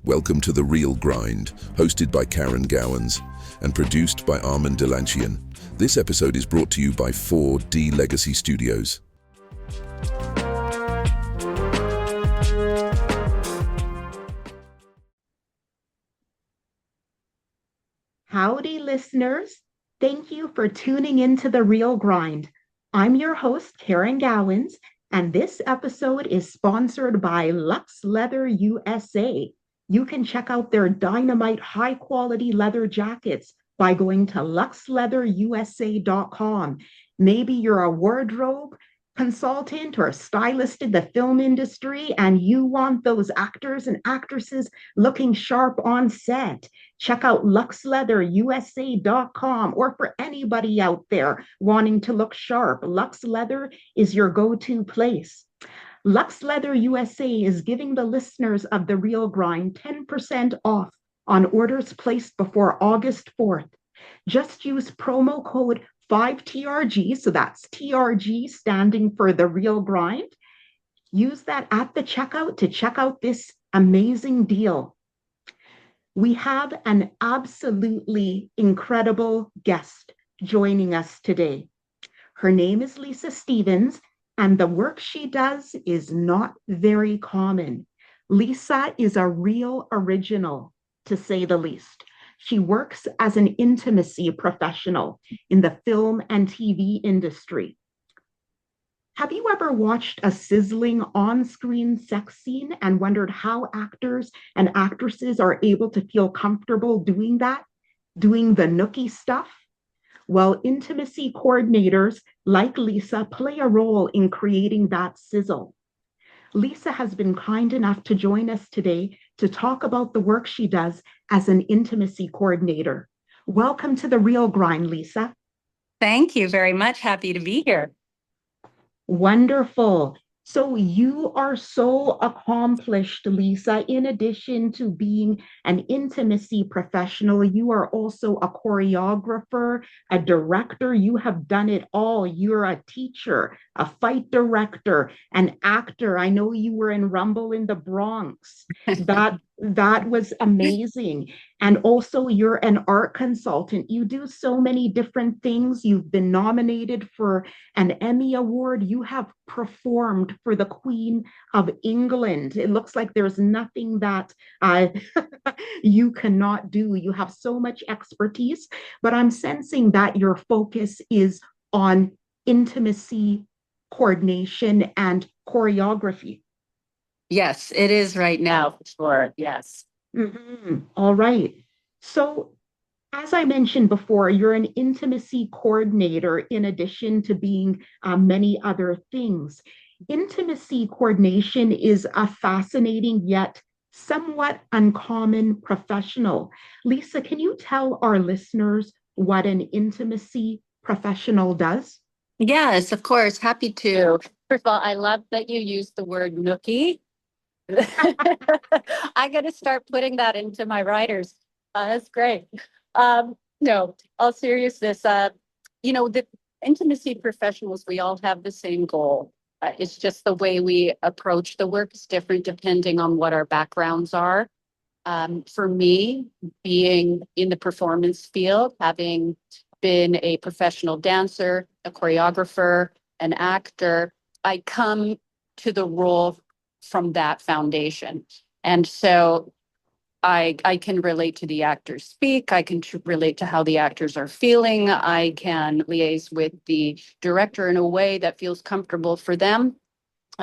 Welcome to The Real Grind, hosted by Karen Gowans and produced by Armand Delanchian. This episode is brought to you by 4D Legacy Studios. Howdy, listeners. Thank you for tuning into The Real Grind. I'm your host, Karen Gowans, and this episode is sponsored by Luxe Leather USA. You can check out their dynamite high-quality leather jackets by going to luxleatherusa.com. Maybe you're a wardrobe consultant or stylist in the film industry and you want those actors and actresses looking sharp on set. Check out luxleatherusa.com, or for anybody out there wanting to look sharp, Luxe Leather is your go-to place. Luxe Leather USA is giving the listeners of The Real Grind 10% off on orders placed before August 4th. Just use promo code 5TRG, so that's TRG standing for The Real Grind. Use that at the checkout to check out this amazing deal. We have an absolutely incredible guest joining us today. Her name is Lisa Stevens, and the work she does is not very common. Lisa is a real original, to say the least. She works as an intimacy professional in the film and TV industry. Have you ever watched a sizzling on-screen sex scene and wondered how actors and actresses are able to feel comfortable doing that, doing the nookie stuff? Well, intimacy coordinators like Lisa play a role in creating that sizzle. Lisa has been kind enough to join us today to talk about the work she does as an intimacy coordinator. Welcome to The Real Grind, Lisa. Thank you very much. Happy to be here. Wonderful. So you are so accomplished, Lisa. In addition to being an intimacy professional, you are also a choreographer, a director. You have done it all. You're a teacher, a fight director, an actor. I know you were in Rumble in the Bronx. That was amazing. And also you're an art consultant. You do so many different things. You've been nominated for an Emmy Award. You have performed for the Queen of England. It looks like there's nothing that you cannot do. You have so much expertise, but I'm sensing that your focus is on intimacy, coordination, and choreography. Yes, it is right now for sure. Yes. All right. So, as I mentioned before, you're an intimacy coordinator in addition to being many other things. Intimacy coordination is a fascinating yet somewhat uncommon professional. Lisa, can you tell our listeners what an intimacy professional does? Yes, of course. Happy to. First of all, I love that you used the word nookie. I got to start putting that into my writers. That's great. No, all seriousness, the intimacy professionals, we all have the same goal. It's just the way we approach the work is different depending on what our backgrounds are. For me, being in the performance field, having been a professional dancer, a choreographer, an actor, I come to the role from that foundation. And so I can relate to the actors speak. I can relate to how the actors are feeling. I can liaise with the director in a way that feels comfortable for them.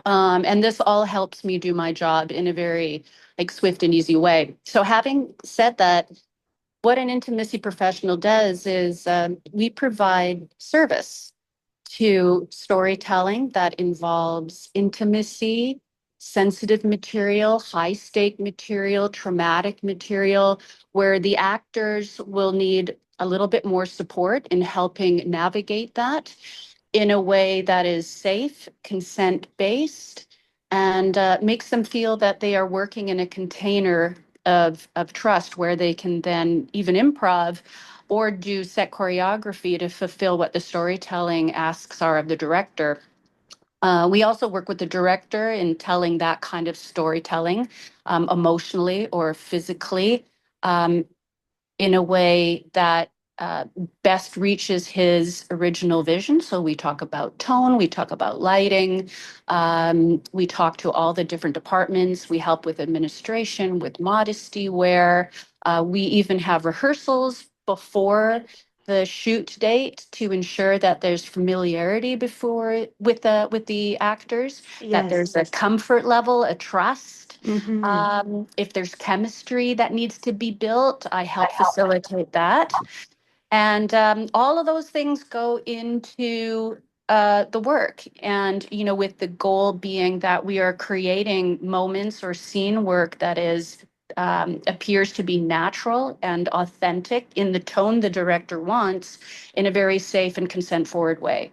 And this all helps me do my job in a very swift and easy way. So having said that, what an intimacy professional does is we provide service to storytelling that involves intimacy, sensitive material, high stake material, traumatic material, where the actors will need a little bit more support in helping navigate that in a way that is safe, consent-based, and makes them feel that they are working in a container of trust where they can then even improv or do set choreography to fulfill what the storytelling asks are of the director. We also work with the director in telling that kind of storytelling, emotionally or physically, um, in a way that uh, best reaches his original vision. So we talk about tone, we talk about lighting, we talk to all the different departments, we help with administration, with modesty wear. We even have rehearsals before the shoot date to ensure that there's familiarity before with the actors, that there's Yes. a comfort level, a trust. Hmm. If there's chemistry that needs to be built, I help facilitate that. And all of those things go into the work. And, with the goal being that we are creating moments or scene work that appears to be natural and authentic in the tone the director wants in a very safe and consent forward way.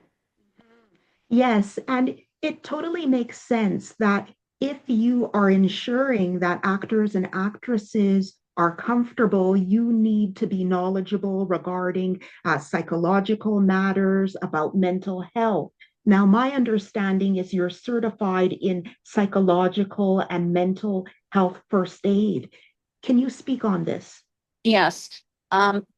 Yes, and it totally makes sense that if you are ensuring that actors and actresses are comfortable, you need to be knowledgeable regarding psychological matters about mental health. Now, my understanding is you're certified in psychological and mental health first aid. Can you speak on this? Yes,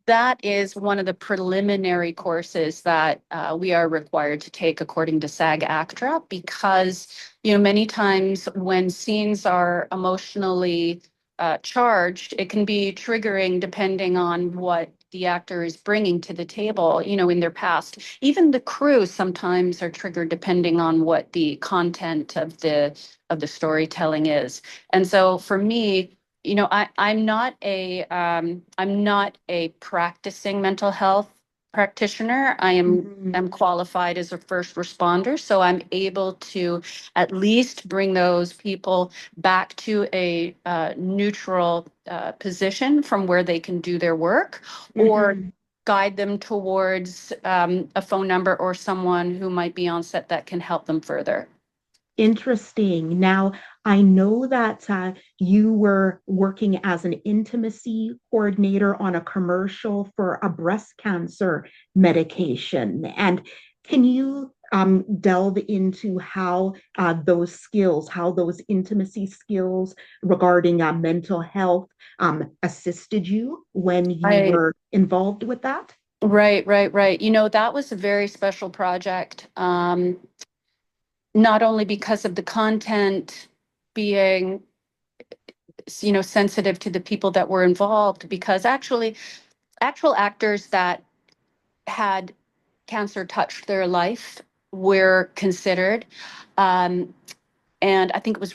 that is one of the preliminary courses that we are required to take according to SAG-AFTRA because, many times when scenes are emotionally charged, it can be triggering depending on what the actor is bringing to the table, in their past. Even the crew sometimes are triggered depending on what the content of the storytelling is. And so for me, I'm not a practicing mental health practitioner. I'm Mhm. qualified as a first responder, so I'm able to at least bring those people back to a neutral position from where they can do their work, or Mhm. guide them towards a phone number or someone who might be on set that can help them further. Interesting. Now, I know that you were working as an intimacy coordinator on a commercial for a breast cancer medication. And can you delve into how those skills, how those intimacy skills regarding mental health assisted you when you I were involved with that? Right, right, right. That was a very special project. Not only because of the content being, sensitive to the people that were involved, because actually, actual actors that had cancer touch their life were considered. Um, and I think it was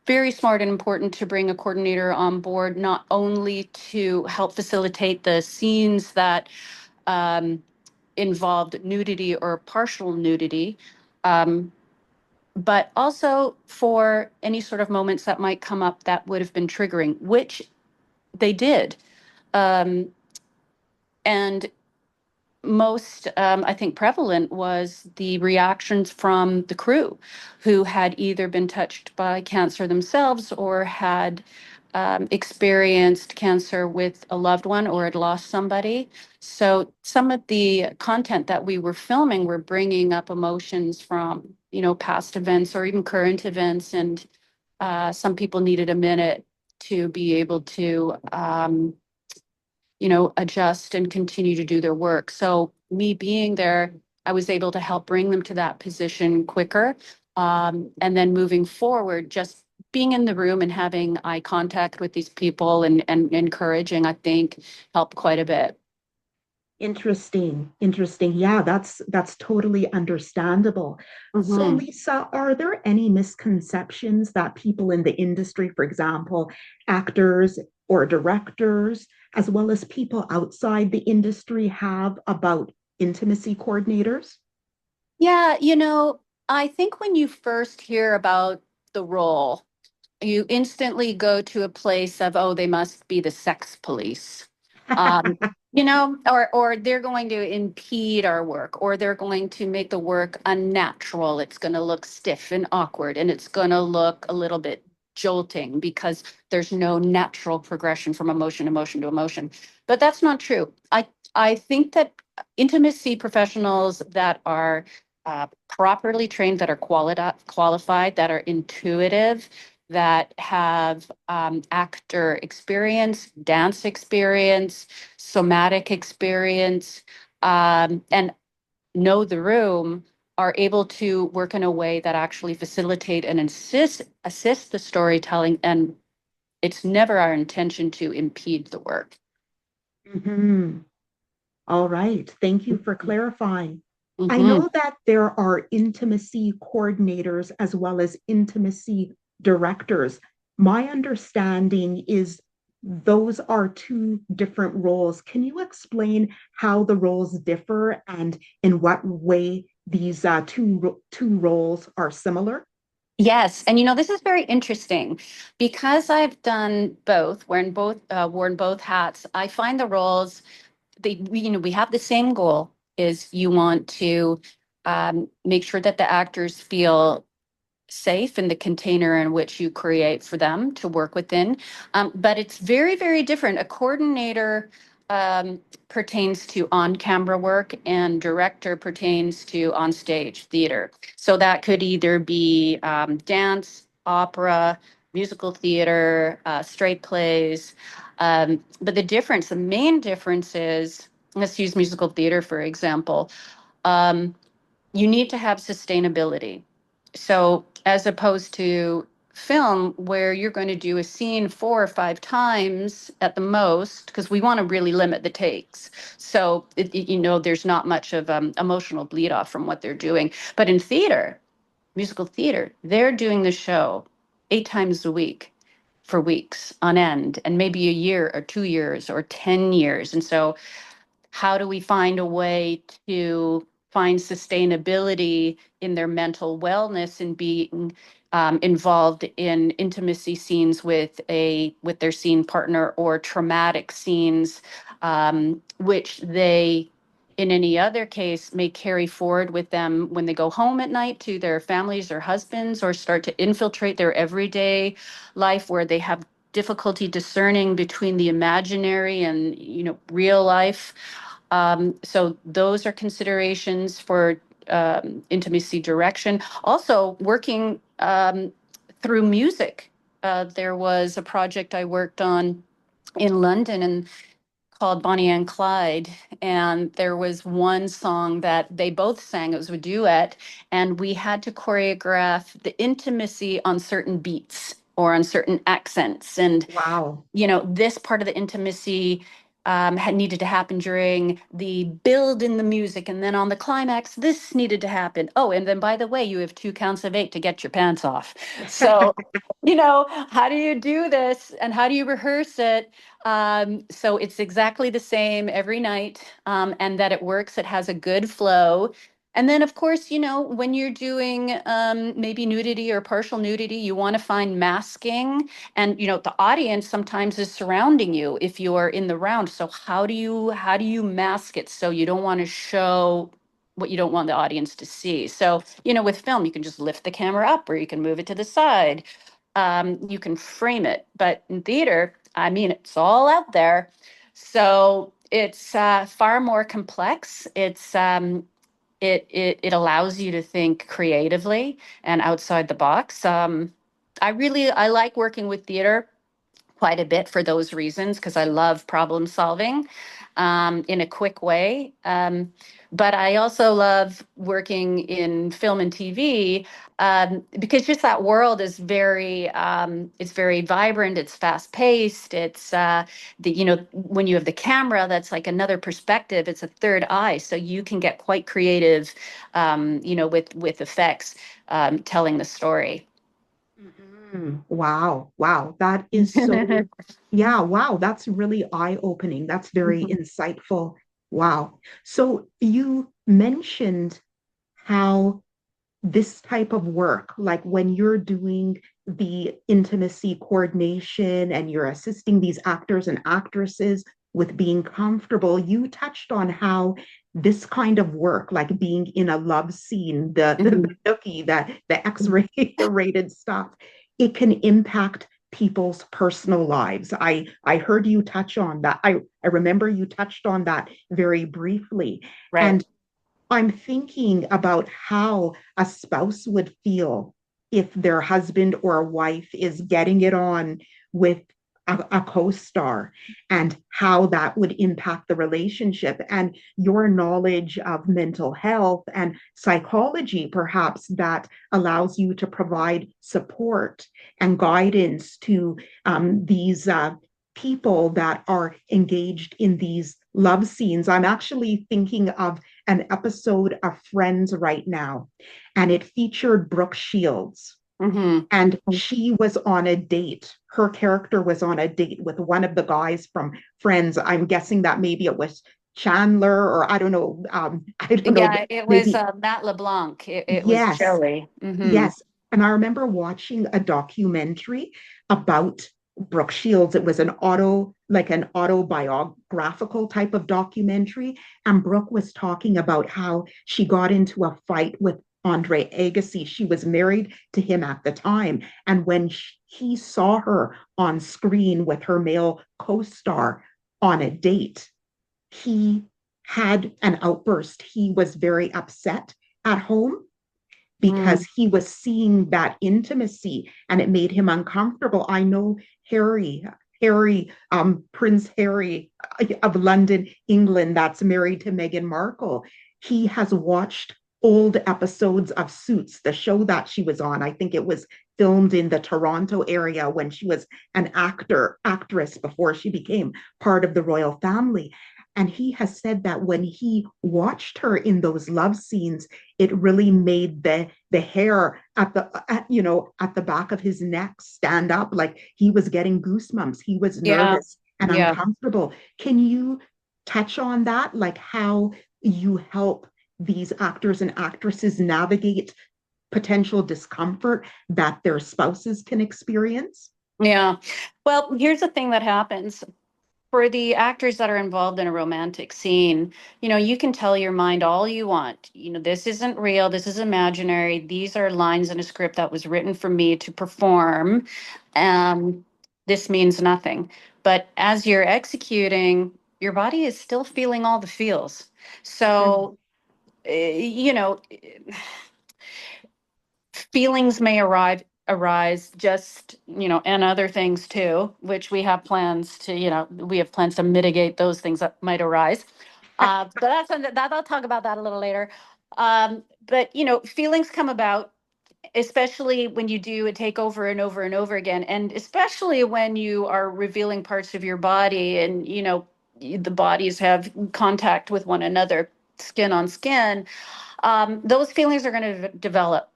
very smart and important to bring a coordinator on board, not only to help facilitate the scenes that um, involved nudity or partial nudity, um, but also for any sort of moments that might come up that would have been triggering, which they did. Um, and most, I think, prevalent was the reactions from the crew who had either been touched by cancer themselves or had experienced cancer with a loved one or had lost somebody. So some of the content that we were filming were bringing up emotions from, past events or even current events. And some people needed a minute to be able to adjust and continue to do their work. So me being there, I was able to help bring them to that position quicker. And then moving forward, just being in the room and having eye contact with these people and encouraging, I think, helped quite a bit. Interesting, interesting. Yeah, that's totally understandable. So, Mhm. Lisa, are there any misconceptions that people in the industry, for example, actors or directors, as well as people outside the industry, have about intimacy coordinators? Yeah, I think when you first hear about the role, you instantly go to a place of, oh, they must be the sex police. Um, or they're going to impede our work, or they're going to make the work unnatural. It's going to look stiff and awkward, and it's going to look a little bit jolting because there's no natural progression from emotion to emotion to emotion. But that's not true. I think that intimacy professionals that are properly trained, that are qualified, that are intuitive, that have actor experience, dance experience, somatic experience, and know the room, are able to work in a way that actually facilitate and assist the storytelling. And it's never our intention to impede the work. Mhm. All right. Thank you for clarifying. I Mhm. know that there are intimacy coordinators as well as intimacy directors. My understanding is those are two different roles. Can you explain how the roles differ and in what way these two roles are similar? Yes, and this is very interesting because I've done both, worn both hats. I find the roles, we have the same goal: is you want to make sure that the actors feel safe in the container in which you create for them to work within. But it's very, very different. A coordinator um, pertains to on-camera work, and director pertains to on-stage theater. So that could either be dance, opera, musical theater, straight plays. But the main difference is, let's use musical theater, for example. Um, you need to have sustainability. So, as opposed to film, where you're going to do a scene 4 or 5 times at the most, because we want to really limit the takes. So, there's not much of emotional bleed off from what they're doing. But in theater, musical theater, they're doing the show 8 times a week for weeks on end, and maybe a year or 2 years or 10 years. And so, how do we find a way to find sustainability in their mental wellness and being involved in intimacy scenes with their scene partner, or traumatic scenes, which they, in any other case, may carry forward with them when they go home at night to their families or husbands, or start to infiltrate their everyday life, where they have difficulty discerning between the imaginary and real life. So those are considerations for intimacy direction. Also, working through music. There was a project I worked on in London, and called Bonnie and Clyde. And there was one song that they both sang. It was a duet. And we had to choreograph the intimacy on certain beats or on certain accents. And Wow. this part of the intimacy had needed to happen during the build in the music, and then on the climax, this needed to happen. Oh, and then by the way, you have 2 counts of 8 to get your pants off. So, how do you do this, and how do you rehearse it? So it's exactly the same every night, and that it works. It has a good flow. And then, of course, when you're doing maybe nudity or partial nudity, you want to find masking, and the audience sometimes is surrounding you if you are in the round. So how do you mask it so you don't want to show what you don't want the audience to see? So with film, you can just lift the camera up, or you can move it to the side. You can frame it. But in theater, I mean, it's all out there. So it's far more complex. It allows you to think creatively and outside the box. I like working with theater quite a bit for those reasons, because I love problem solving in a quick way. But I also love working in film and TV, because just that world is it's very vibrant. It's fast paced. It's when you have the camera, that's like another perspective. It's a third eye, so you can get quite creative, with effects, telling the story. Wow, wow, that is so, yeah, wow, that's really eye-opening. That's very insightful. Wow. So you mentioned how this type of work, like when you're doing the intimacy coordination and you're assisting these actors and actresses with being comfortable, you touched on how this kind of work, like being in a love scene, the nookie, the X-rated stuff, it can impact people's personal lives. I heard you touch on that. I remember you touched on that very briefly. Right. And I'm thinking about how a spouse would feel if their husband or wife is getting it on with a co-star, and how that would impact the relationship, and your knowledge of mental health and psychology, perhaps, that allows you to provide support and guidance to these people that are engaged in these love scenes. I'm actually thinking of an episode of Friends right now, and it featured Brooke Shields. Mm-hmm. And she was on a date. Her character was on a date with one of the guys from Friends. I'm guessing that maybe it was Chandler, or I don't know. I don't know. Yeah, it was Maybe, Matt LeBlanc. It was yes, Joey. Mm-hmm. yes. And I remember watching a documentary about Brooke Shields. It was like an autobiographical type of documentary. And Brooke was talking about how she got into a fight with Andre Agassi. She was married to him at the time. And when he saw her on screen with her male co star on a date, he had an outburst. He was very upset at home Mm. because he was seeing that intimacy and it made him uncomfortable. I know Prince Harry of London, England, that's married to Meghan Markle. He has watched old episodes of Suits, the show that she was on. I think it was filmed in the Toronto area when she was an actress before she became part of the royal family. And he has said that when he watched her in those love scenes, it really made the hair at the back of his neck stand up, like he was getting goosebumps. He was Yeah, nervous and yeah. uncomfortable. Can you touch on that, like how you help these actors and actresses navigate potential discomfort that their spouses can experience? Yeah. Well, here's the thing that happens for the actors that are involved in a romantic scene. You can tell your mind all you want. This isn't real. This is imaginary. These are lines in a script that was written for me to perform. Um, this means nothing. But as you're executing, your body is still feeling all the feels. Mhm. So, feelings may arise just, and other things too, which we have plans to mitigate those things that might arise. But that I'll talk about that a little later. But feelings come about, especially when you do a take over and over and over again, and especially when you are revealing parts of your body, and the bodies have contact with one another, skin on skin. Those feelings are going to develop.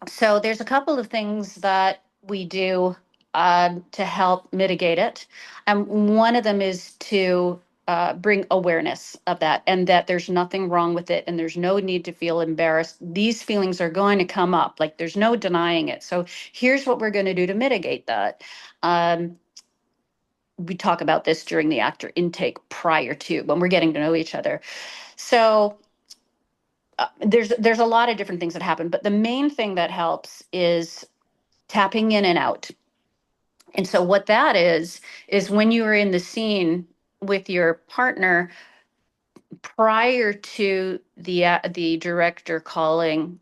So there's a couple of things that we do to help mitigate it. And one of them is to bring awareness of that, and that there's nothing wrong with it and there's no need to feel embarrassed. These feelings are going to come up, like there's no denying it. So here's what we're going to do to mitigate that. Um, we talk about this during the actor intake prior to when we're getting to know each other. So there's a lot of different things that happen, but the main thing that helps is tapping in and out. And so what that is when you are in the scene with your partner, prior to the director calling,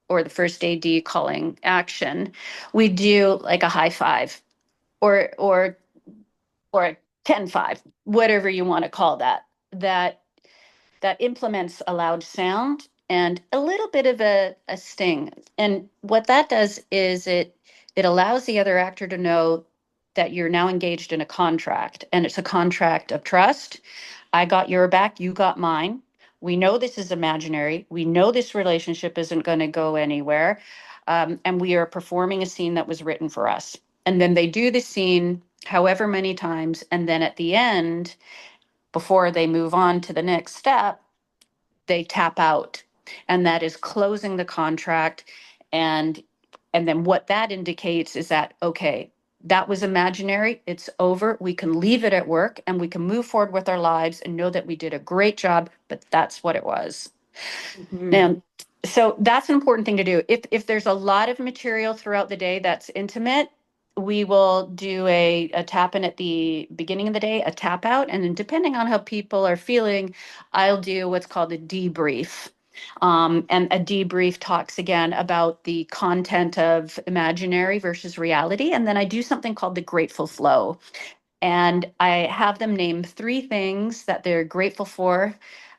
or the first AD calling action, we do like a high five, or a 10-5, whatever you want to call that. That implements a loud sound and a little bit of a sting. And what that does is it allows the other actor to know that you're now engaged in a contract, and it's a contract of trust. I got your back, you got mine. We know this is imaginary. We know this relationship isn't going to go anywhere. And we are performing a scene that was written for us. And then they do the scene however many times. And then at the end, before they move on to the next step, they tap out, and that is closing the contract. And and then what that indicates is that, okay, that was imaginary, it's over, we can leave it at work and we can move forward with our lives and know that we did a great job, but that's what it was. Mhm. And so that's an important thing to do. If there's a lot of material throughout the day that's intimate, we will do a tap in at the beginning of the day, a tap out, and then depending on how people are feeling, I'll do what's called a debrief. And a debrief talks again about the content of imaginary versus reality. And then I do something called the grateful flow. And I have them name three things that they're grateful for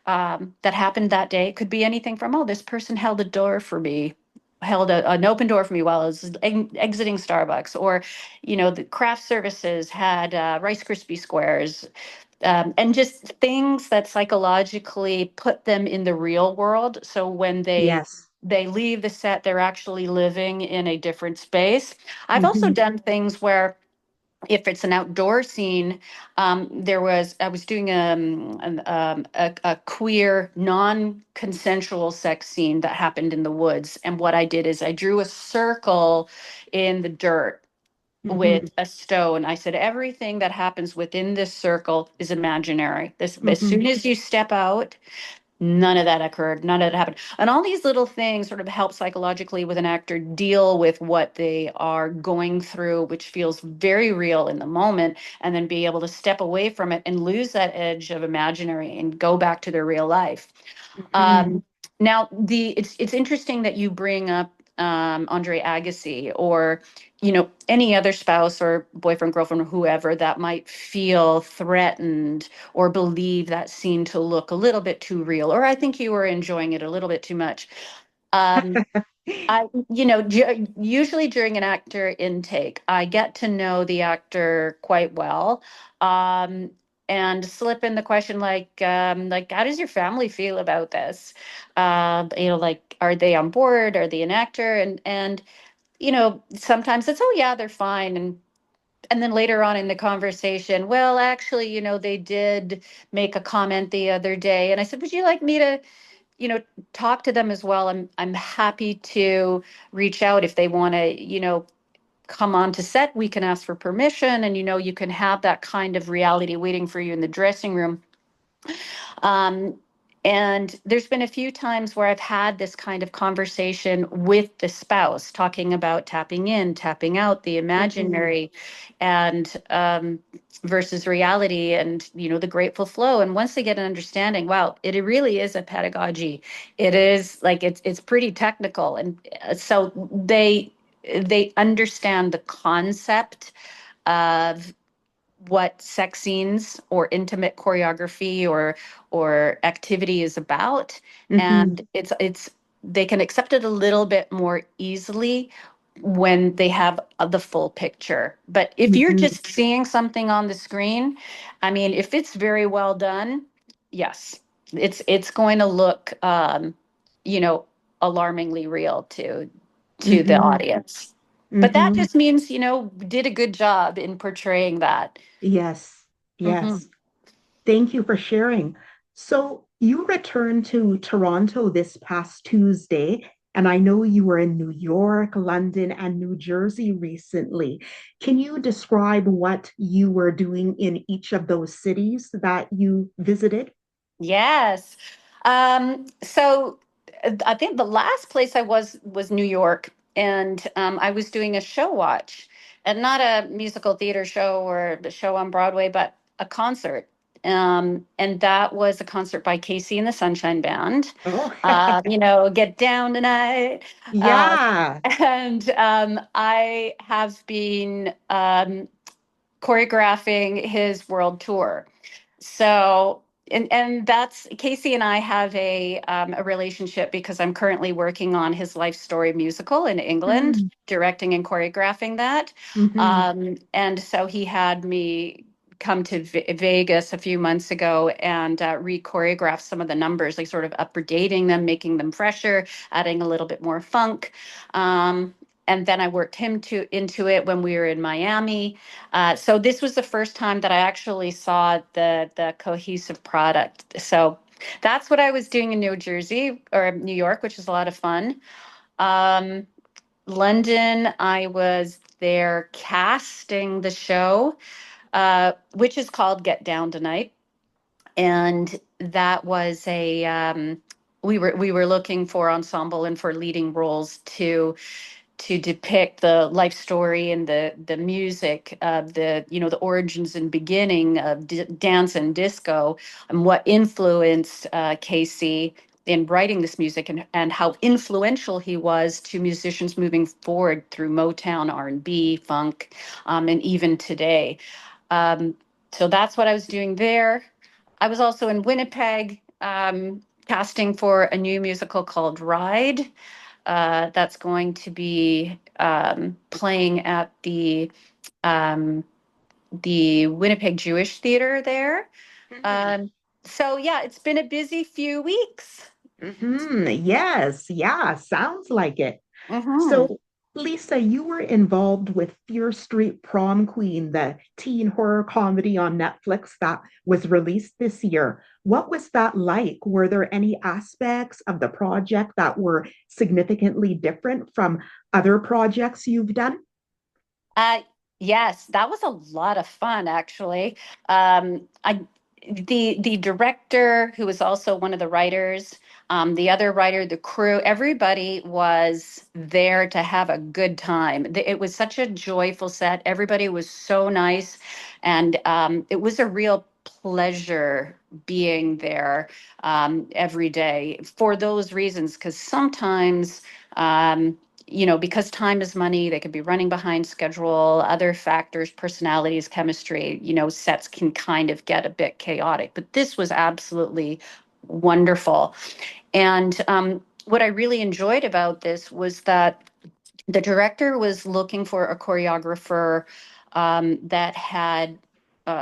that happened that day. It could be anything from, oh, this person held a door for me, held an open door for me while I was exiting Starbucks, or, the craft services had Rice Krispie squares, and just things that psychologically put them in the real world. So when Yes. they leave the set, they're actually living in a different space. I've also Mm-hmm. done things where if it's an outdoor scene, I was doing a queer, non-consensual sex scene that happened in the woods. And what I did is I drew a circle in the dirt Mm-hmm. with a stone. I said, everything that happens within this circle is imaginary. As Mm-hmm. soon as you step out, none of that occurred. None of that happened. And all these little things sort of help psychologically with an actor deal with what they are going through, which feels very real in the moment, and then be able to step away from it and lose that edge of imaginary and go back to their real life. Mm-hmm. Um, Now, it's interesting that you bring up Andre Agassi, or any other spouse or boyfriend, girlfriend, or whoever that might feel threatened or believe that scene to look a little bit too real, or I think you were enjoying it a little bit too much. Um, usually during an actor intake, I get to know the actor quite well, um, and slip in the question like, how does your family feel about this? Like, are they on board? Are they an actor? And sometimes it's, oh yeah, they're fine, and then later on in the conversation, well, actually, they did make a comment the other day, and I said, would you like me to you know, talk to them as well. I'm happy to reach out if they want to, come on to set. We can ask for permission, and you can have that kind of reality waiting for you in the dressing room. Um, and there's been a few times where I've had this kind of conversation with the spouse, talking about tapping in, tapping out, the Mm-hmm. imaginary, and versus reality, and the grateful flow. And once they get an understanding, wow, it really is a pedagogy. It is like it's pretty technical, and so they understand the concept of what sex scenes or intimate choreography or activity is about, Mm-hmm. and it's they can accept it a little bit more easily when they have the full picture. But if you're Mm-hmm. just seeing something on the screen, I mean, if it's very well done, yes, it's going to look you know alarmingly real to the Mm-hmm. audience. But that Mm-hmm. just means, did a good job in portraying that. Yes. Hmm. Yes. Thank you for sharing. So you returned to Toronto this past Tuesday, and I know you were in New York, London, and New Jersey recently. Can you describe what you were doing in each of those cities that you visited? Yes. So I think the last place I was New York, and I was doing a show watch, and not a musical theater show or a show on Broadway, but a concert. And that was a concert by Casey and the Sunshine Band. Oh, Get down tonight. Uh, yeah. and I have been choreographing his world tour. So, and that's Casey and I have a relationship because I'm currently working on his life story musical in England, Mm, directing and choreographing that. mhm, And so he had me come to Vegas a few months ago and re-choreograph some of the numbers, like sort of updating them, making them fresher, adding a little bit more funk. And then I worked him into it when we were in Miami. So this was the first time that I actually saw the cohesive product. So that's what I was doing in New Jersey or New York, which is a lot of fun. Um, London, I was there casting the show, which is called Get Down Tonight, and that was a we were looking for ensemble and for leading roles to to depict the life story and the music of the origins and beginning of dance and disco, and what influenced Casey in writing this music, and how influential he was to musicians moving forward through Motown, R&B, funk, and even today. Um, so that's what I was doing there. I was also in Winnipeg, casting for a new musical called Ride. That's going to be playing at um, the Winnipeg Jewish Theater there. Um, so yeah, it's been a busy few weeks. Yes, yeah, sounds like it. Hmm. So, Lisa, you were involved with Fear Street Prom Queen, the teen horror comedy on Netflix that was released this year. What was that like? Were there any aspects of the project that were significantly different from other projects you've done? Uh, yes, that was a lot of fun, actually. I the director, who was also one of the writers, the other writer, the crew, everybody was there to have a good time. It was such a joyful set. Everybody was so nice, and it was a real pleasure being there every day for those reasons. Because sometimes. Because time is money, they could be running behind schedule, other factors, personalities, chemistry, sets can kind of get a bit chaotic. But this was absolutely wonderful. And what I really enjoyed about this was that the director was looking for a choreographer that had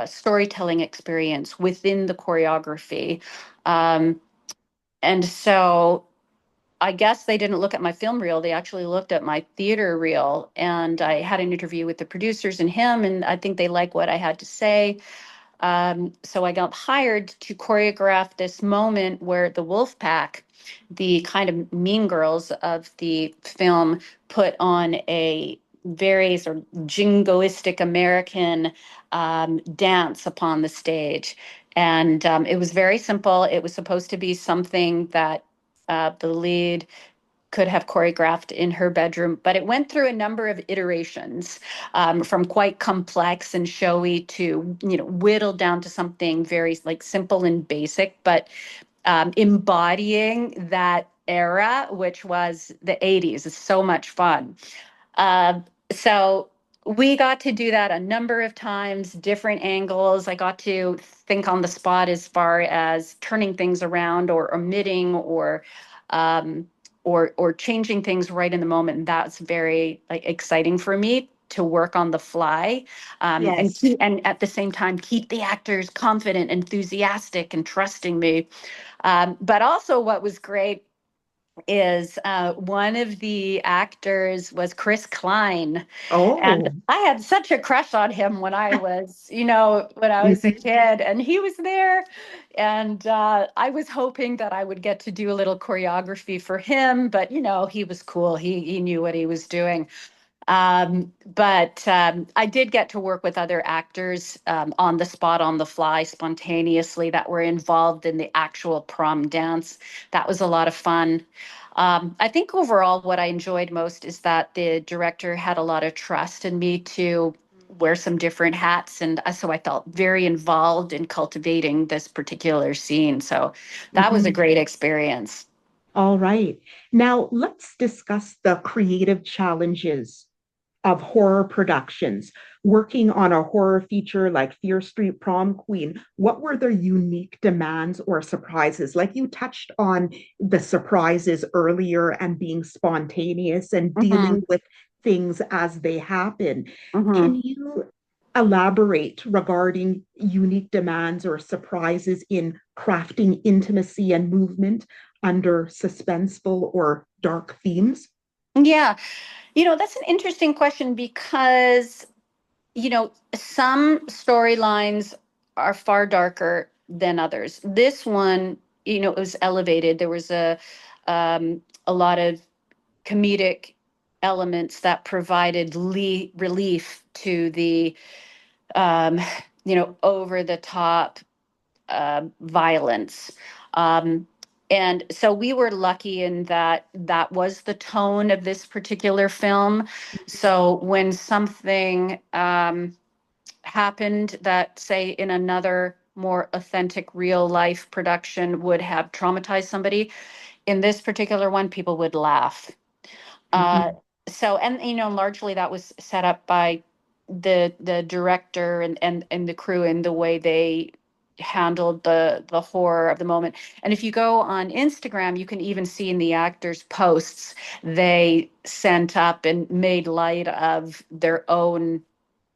storytelling experience within the choreography. Um, and so I guess they didn't look at my film reel. They actually looked at my theater reel. And I had an interview with the producers and him, and I think they liked what I had to say. So I got hired to choreograph this moment where the wolf pack, the kind of mean girls of the film, put on a very sort of jingoistic American dance upon the stage. And it was very simple. It was supposed to be something that the lead could have choreographed in her bedroom, but it went through a number of iterations, from quite complex and showy to, whittled down to something very like simple and basic, but embodying that era, which was the 80s. It's so much fun. So we got to do that a number of times, different angles. I got to think on the spot as far as turning things around or omitting um, or changing things right in the moment. And that's very like exciting for me to work on the fly, Yes. and at the same time keep the actors confident, enthusiastic, and trusting me. But also, what was great is one of the actors was Chris Klein, and Oh, I had such a crush on him when I was a mhm. kid, and he was there, and I was hoping that I would get to do a little choreography for him, but he was cool. He knew what he was doing. But I did get to work with other actors on the spot, on the fly, spontaneously, that were involved in the actual prom dance. That was a lot of fun. I think overall, what I enjoyed most is that the director had a lot of trust in me to wear some different hats. And so I felt very involved in cultivating this particular scene. So that was a Mhm. great experience. All right. Now let's discuss the creative challenges of horror productions. Working on a horror feature like Fear Street Prom Queen, what were the unique demands or surprises? Like you touched on the surprises earlier and being spontaneous and Hmm. dealing with things as they happen. Hmm. Can you elaborate regarding unique demands or surprises in crafting intimacy and movement under suspenseful or dark themes? Yeah. That's an interesting question because, some storylines are far darker than others. This one, it was elevated. There was a lot of comedic elements that provided relief to the, um, over the top violence. Um, And so we were lucky in that that was the tone of this particular film. So when something happened that, say, in another more authentic real life production would have traumatized somebody, in this particular one, people would laugh. Uh, Mhm. so, and largely that was set up by the director and the crew in the way they handled the horror of the moment. And if you go on Instagram, you can even see in the actors' posts they sent up and made light of their own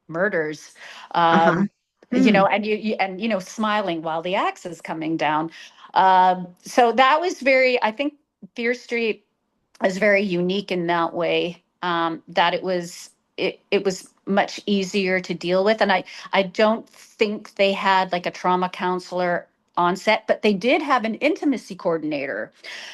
murders. Uh-huh. Um, Hmm. and smiling while the axe is coming down. So that was very, I think, Fear Street is very unique in that way, that it was much easier to deal with. And I don't think they had like a trauma counselor on set, but they did have an intimacy coordinator.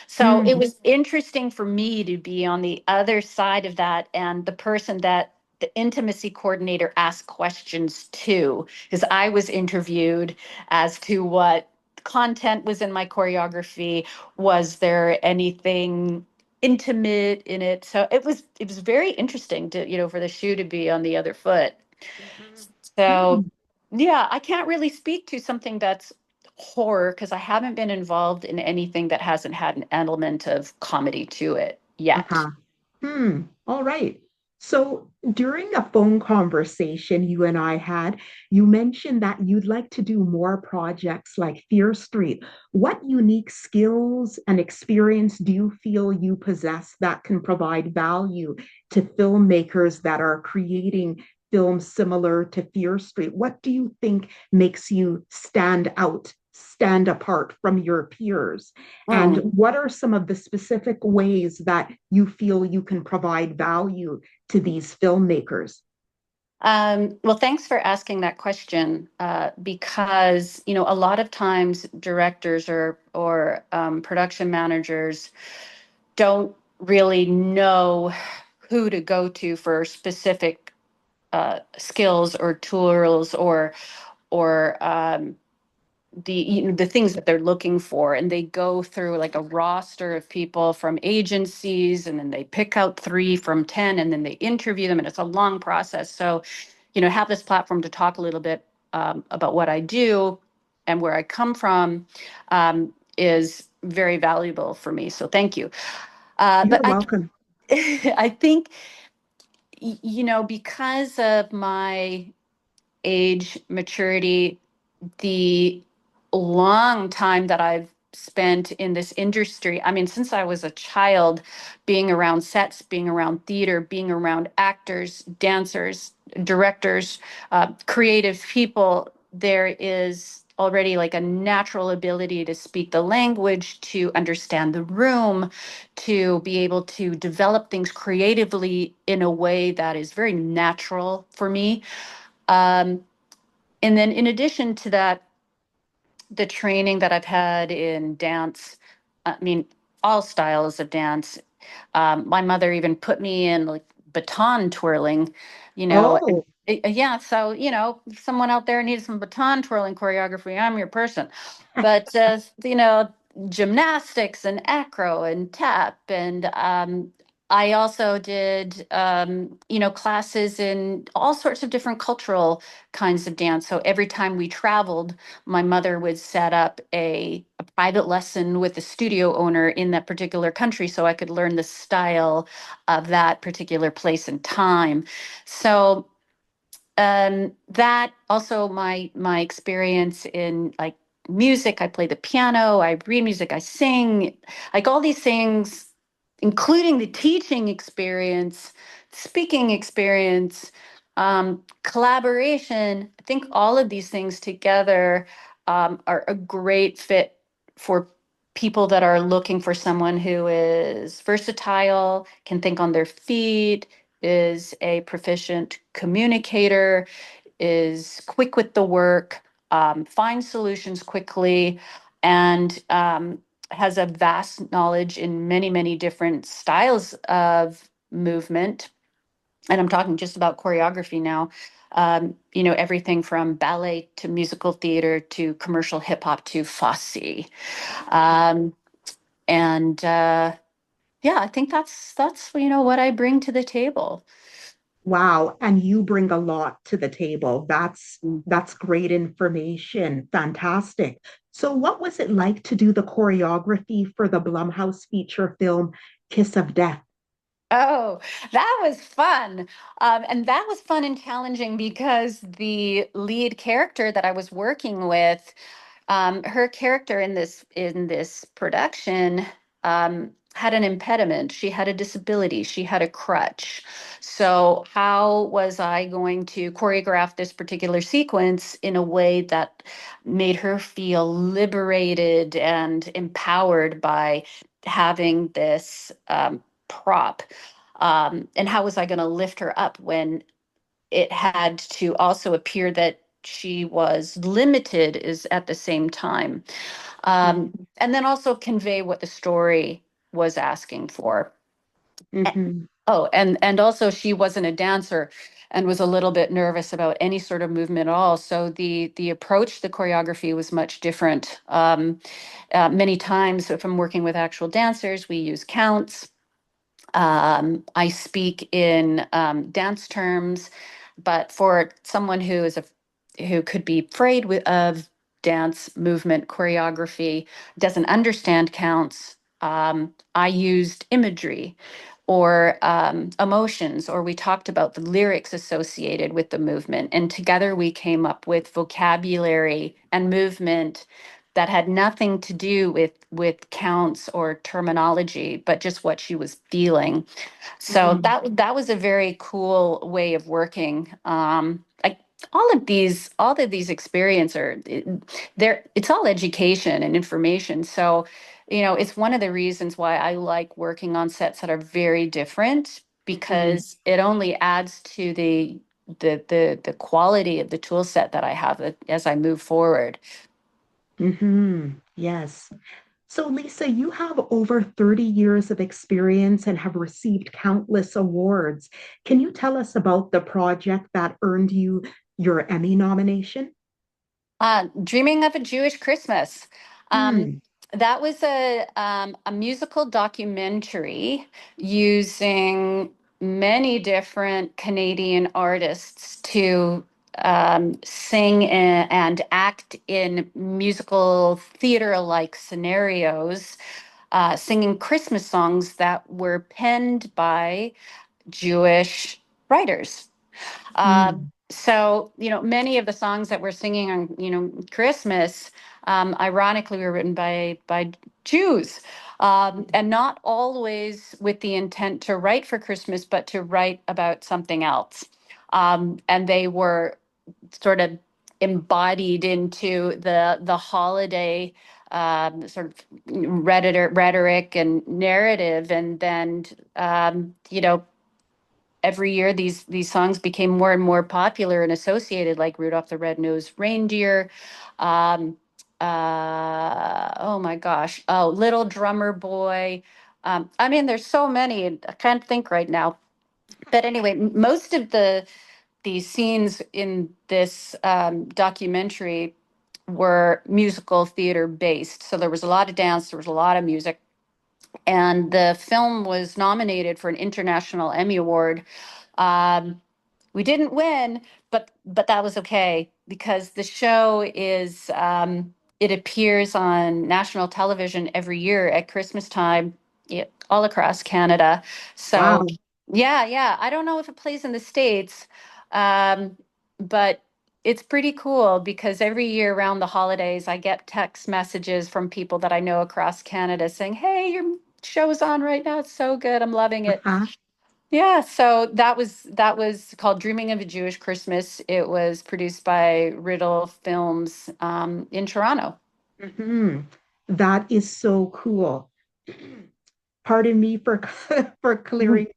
So it Mm. was interesting for me to be on the other side of that, and the person that the intimacy coordinator asked questions to, because I was interviewed as to what content was in my choreography. Was there anything intimate in it? So it was very interesting to, for the shoe to be on the other foot. Mhm. So Mm. yeah, I can't really speak to something that's horror because I haven't been involved in anything that hasn't had an element of comedy to it yet. Uh-huh. Hmm. All right. So during a phone conversation you and I had, you mentioned that you'd like to do more projects like Fear Street. What unique skills and experience do you feel you possess that can provide value to filmmakers that are creating films similar to Fear Street? What do you think makes you stand out, stand apart from your peers? And Hmm. what are some of the specific ways that you feel you can provide value to these filmmakers? Well, thanks for asking that question, because a lot of times directors or production managers don't really know who to go to for specific skills or tools or the things that they're looking for, and they go through like a roster of people from agencies, and then they pick out 3 from 10, and then they interview them, and it's a long process. So have this platform to talk a little bit about what I do and where I come from, is very valuable for me, so thank you. But You're welcome. I think because of my age maturity, the long time that I've spent in this industry. I mean, since I was a child, being around sets, being around theater, being around actors, dancers, directors, creative people, there is already like a natural ability to speak the language, to understand the room, to be able to develop things creatively in a way that is very natural for me. Um, and then in addition to that, the training that I've had in dance, I mean, all styles of dance. My mother even put me in like baton twirling, and Oh, yeah. So, if someone out there needs some baton twirling choreography, I'm your person. But, gymnastics and acro and tap. And I also did, classes in all sorts of different cultural kinds of dance. So every time we traveled, my mother would set up a private lesson with the studio owner in that particular country so I could learn the style of that particular place and time. So that also my experience in like music. I play the piano, I read music, I sing, like all these things, including the teaching experience, speaking experience, collaboration. I think all of these things together are a great fit for people that are looking for someone who is versatile, can think on their feet, is a proficient communicator, is quick with the work, finds solutions quickly, and has a vast knowledge in many, many different styles of movement. And I'm talking just about choreography now. Everything from ballet to musical theater to commercial hip hop to Fosse. Um, And yeah, I think that's what I bring to the table. Wow, and you bring a lot to the table. That's great information. Fantastic. So what was it like to do the choreography for the Blumhouse feature film Kiss of Death? Oh, that was fun. And that was fun and challenging because the lead character that I was working with, her character in this production had an impediment. She had a disability. She had a crutch. So how was I going to choreograph this particular sequence in a way that made her feel liberated and empowered by having this prop? And how was I going to lift her up when it had to also appear that she was limited is at the same time, and then also convey what the story was asking for. Mm-hmm. Oh, and also she wasn't a dancer and was a little bit nervous about any sort of movement at all. So the approach, the choreography was much different. Many times, if I'm working with actual dancers, we use counts. I speak in dance terms, but for someone who could be afraid of dance movement choreography, doesn't understand counts, I used imagery or emotions, or we talked about the lyrics associated with the movement, and together we came up with vocabulary and movement that had nothing to do with counts or terminology, but just what she was feeling. So Mm-hmm. that was a very cool way of working. Like all of these experiences there. It's all education and information. So, it's one of the reasons why I like working on sets that are very different, Mm-hmm. because it only adds to the quality of the tool set that I have as I move forward. Mm-hmm. Yes. So, Lisa, you have over 30 years of experience and have received countless awards. Can you tell us about the project that earned you your Emmy nomination? Dreaming of a Jewish Christmas. Um, Hmm. that was a musical documentary using many different Canadian artists to sing and act in musical theater-like scenarios, singing Christmas songs that were penned by Jewish writers. Hmm. So, many of the songs that we're singing on, Christmas, ironically, were written by Jews, and not always with the intent to write for Christmas, but to write about something else. And they were sort of embodied into the holiday sort of rhetoric and narrative, and then every year these songs became more and more popular and associated, like Rudolph the Red-Nosed Reindeer. Um, oh my gosh. Oh, Little Drummer Boy. I mean, there's so many. I can't think right now. But anyway, most of the scenes in this documentary were musical theater based. So there was a lot of dance, there was a lot of music, and the film was nominated for an International Emmy Award. Um, we didn't win, but that was okay, because the show it appears on national television every year at Christmas time, yeah, all across Canada. So Wow. yeah, yeah. I don't know if it plays in the States, um, but it's pretty cool because every year around the holidays, I get text messages from people that I know across Canada saying, "Hey, your show's on right now. It's so good. I'm loving it." Uh-huh. Yeah, so that was called Dreaming of a Jewish Christmas. It was produced by Riddle Films in Toronto. Hmm. That is so cool. Pardon me for for clearing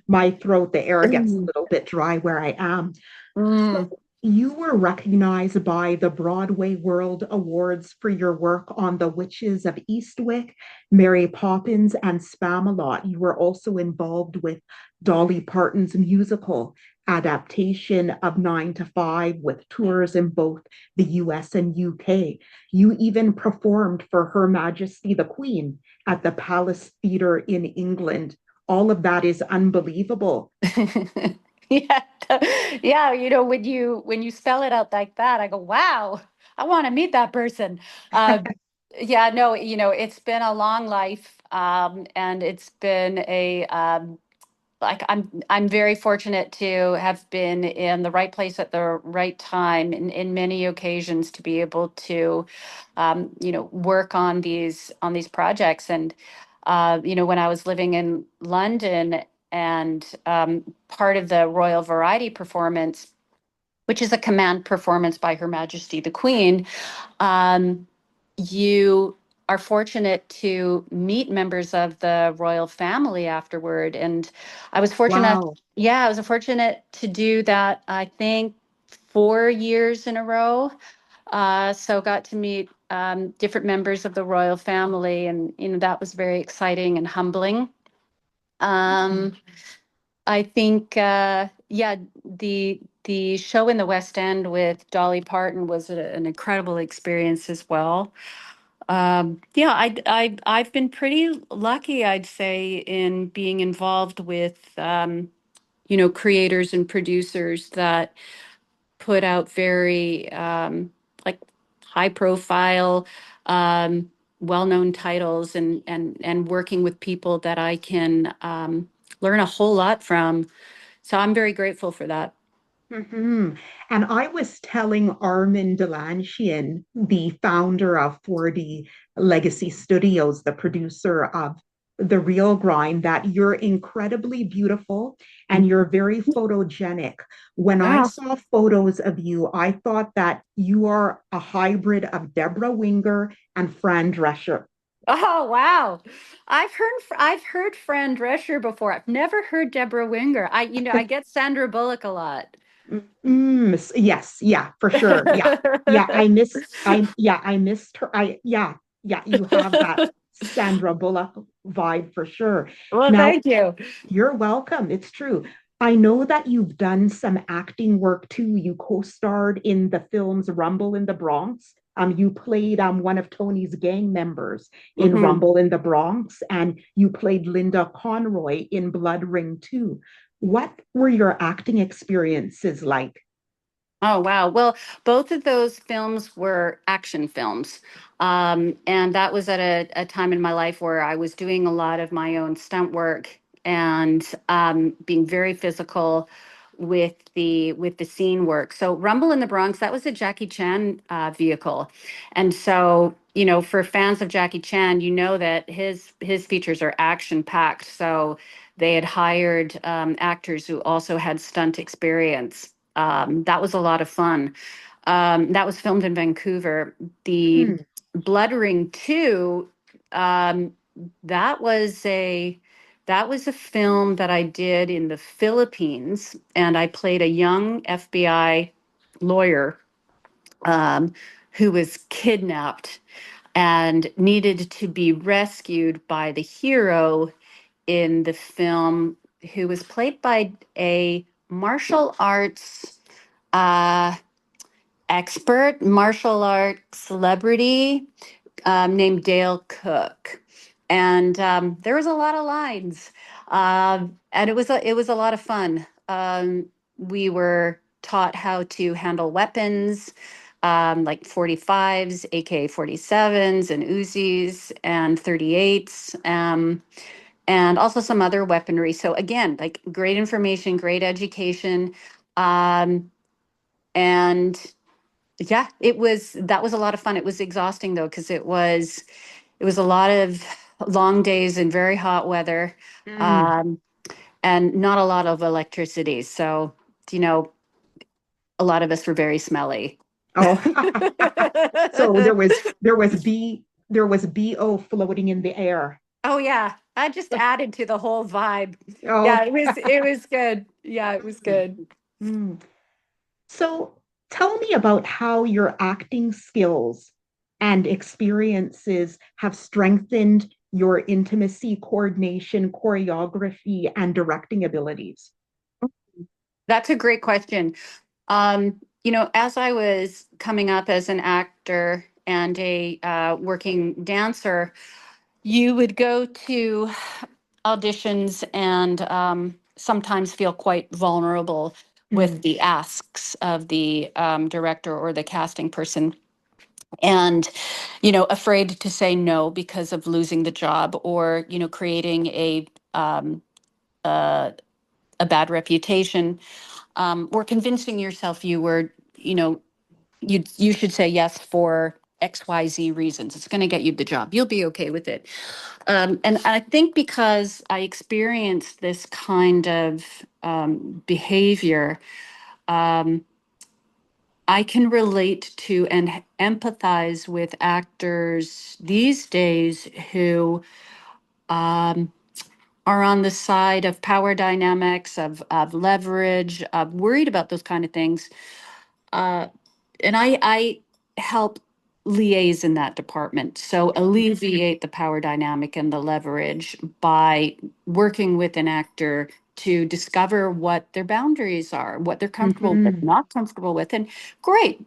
my throat. The air gets a little bit dry where I am. So, Mm. You were recognized by the Broadway World Awards for your work on The Witches of Eastwick, Mary Poppins, and Spamalot. You were also involved with Dolly Parton's musical adaptation of 9 to 5 with tours in both the US and UK. You even performed for Her Majesty the Queen at the Palace Theatre in England. All of that is unbelievable. Yeah, yeah. When you spell it out like that, I go, wow, I want to meet that person. Uh, yeah, no, it's been a long life, and it's been like I'm very fortunate to have been in the right place at the right time in many occasions to be able to, work on these projects. And when I was living in London and part of the Royal Variety performance, which is a command performance by Her Majesty the Queen, um, you are fortunate to meet members of the royal family afterward. And I was fortunate, Wow. yeah, I was fortunate to do that, I think 4 years in a row. So got to meet different members of the royal family, and that was very exciting and humbling. Um, I think, yeah, the show in the West End with Dolly Parton was an incredible experience as well. Yeah, I've been pretty lucky, I'd say, in being involved with creators and producers that put out very like high profile, um, well-known titles, and working with people that I can learn a whole lot from. So I'm very grateful for that. Mhm. And I was telling Armin Delanchian, the founder of 4D Legacy Studios, the producer of The Real Grind, that you're incredibly beautiful and you're very photogenic. When I Wow. saw photos of you, I thought that you are a hybrid of Deborah Winger and Fran Drescher. Oh wow. I've heard Fran Drescher before. I've never heard Deborah Winger. I get Sandra Bullock a lot. Yes, yeah, for sure. Yeah. Yeah, I missed her. Yeah, you have that Sandra Bullock vibe for sure. Well, Now, thank you. you're welcome. It's true. I know that you've done some acting work too. You co-starred in the films Rumble in the Bronx. You played one of Tony's gang members in Hmm. Rumble in the Bronx, and you played Linda Conroy in Blood Ring 2. What were your acting experiences like? Oh, wow. Well, both of those films were action films. And that was at a time in my life where I was doing a lot of my own stunt work and being very physical with the scene work. So Rumble in the Bronx, that was a Jackie Chan vehicle. And so, for fans of Jackie Chan, you know that his features are action packed. So they had hired actors who also had stunt experience. That was a lot of fun. That was filmed in Vancouver. The Hmm. Blood Ring 2, um, that was a that was a film that I did in the Philippines, and I played a young FBI lawyer um, who was kidnapped and needed to be rescued by the hero in the film, who was played by a martial arts uh, expert, martial art celebrity named Dale Cook. And there was a lot of lines, and it was a lot of fun. We were taught how to handle weapons, like 45s, AK-47s, and Uzis, and 38s. And also some other weaponry. So again, like great information, great education. Um, and yeah, that was a lot of fun. It was exhausting though, because it was a lot of long days in very hot weather, Mm. um, and not a lot of electricity. So, you know, a lot of us were very smelly. Oh, so there was BO floating in the air. Oh yeah, I just added to the whole vibe. Oh. Yeah, it was good. Yeah, it was good. Mm. So Tell me about how your acting skills and experiences have strengthened your intimacy, coordination, choreography, and directing abilities. That's a great question. As I was coming up as an actor and a working dancer, you would go to auditions and sometimes feel quite vulnerable with Mm, the asks of the director or the casting person. And, afraid to say no because of losing the job or, creating um, a, a bad reputation, or convincing yourself you should say yes for XYZ reasons. It's going to get you the job. You'll be okay with it. And I think because I experienced this kind of behavior, um, I can relate to and empathize with actors these days who um, are on the side of power dynamics, of leverage, of worried about those kind of things. Uh, and I help liaise in that department. So alleviate the power dynamic and the leverage by working with an actor to discover what their boundaries are, what they're comfortable with, mhm, not comfortable with. And great,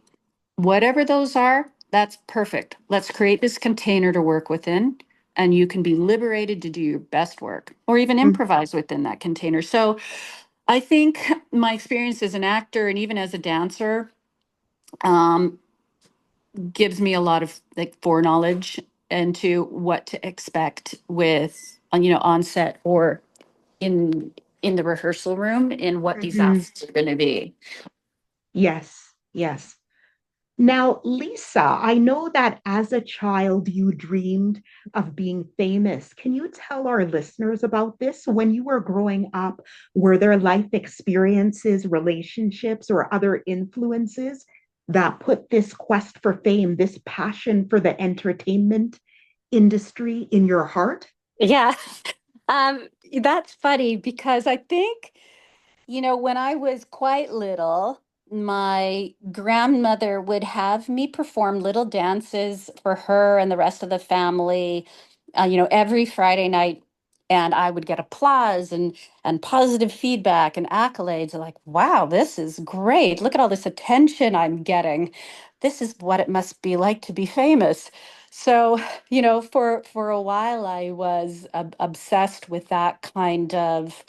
whatever those are, that's perfect. Let's create this container to work within. And you can be liberated to do your best work or even mm, improvise within that container. So I think my experience as an actor and even as a dancer, um, gives me a lot of like foreknowledge into what to expect with on set or in in the rehearsal room in what these mhm. asks are going to be. Yes, yes. Now, Lisa, I know that as a child you dreamed of being famous. Can you tell our listeners about this? When you were growing up, were there life experiences, relationships, or other influences that put this quest for fame, this passion for the entertainment industry in your heart? Yeah. That's funny because I think, when I was quite little, my grandmother would have me perform little dances for her and the rest of the family, every Friday night. And I would get applause and positive feedback and accolades. Like, wow, this is great. Look at all this attention I'm getting. This is what it must be like to be famous. So, for a while, I was obsessed with that kind of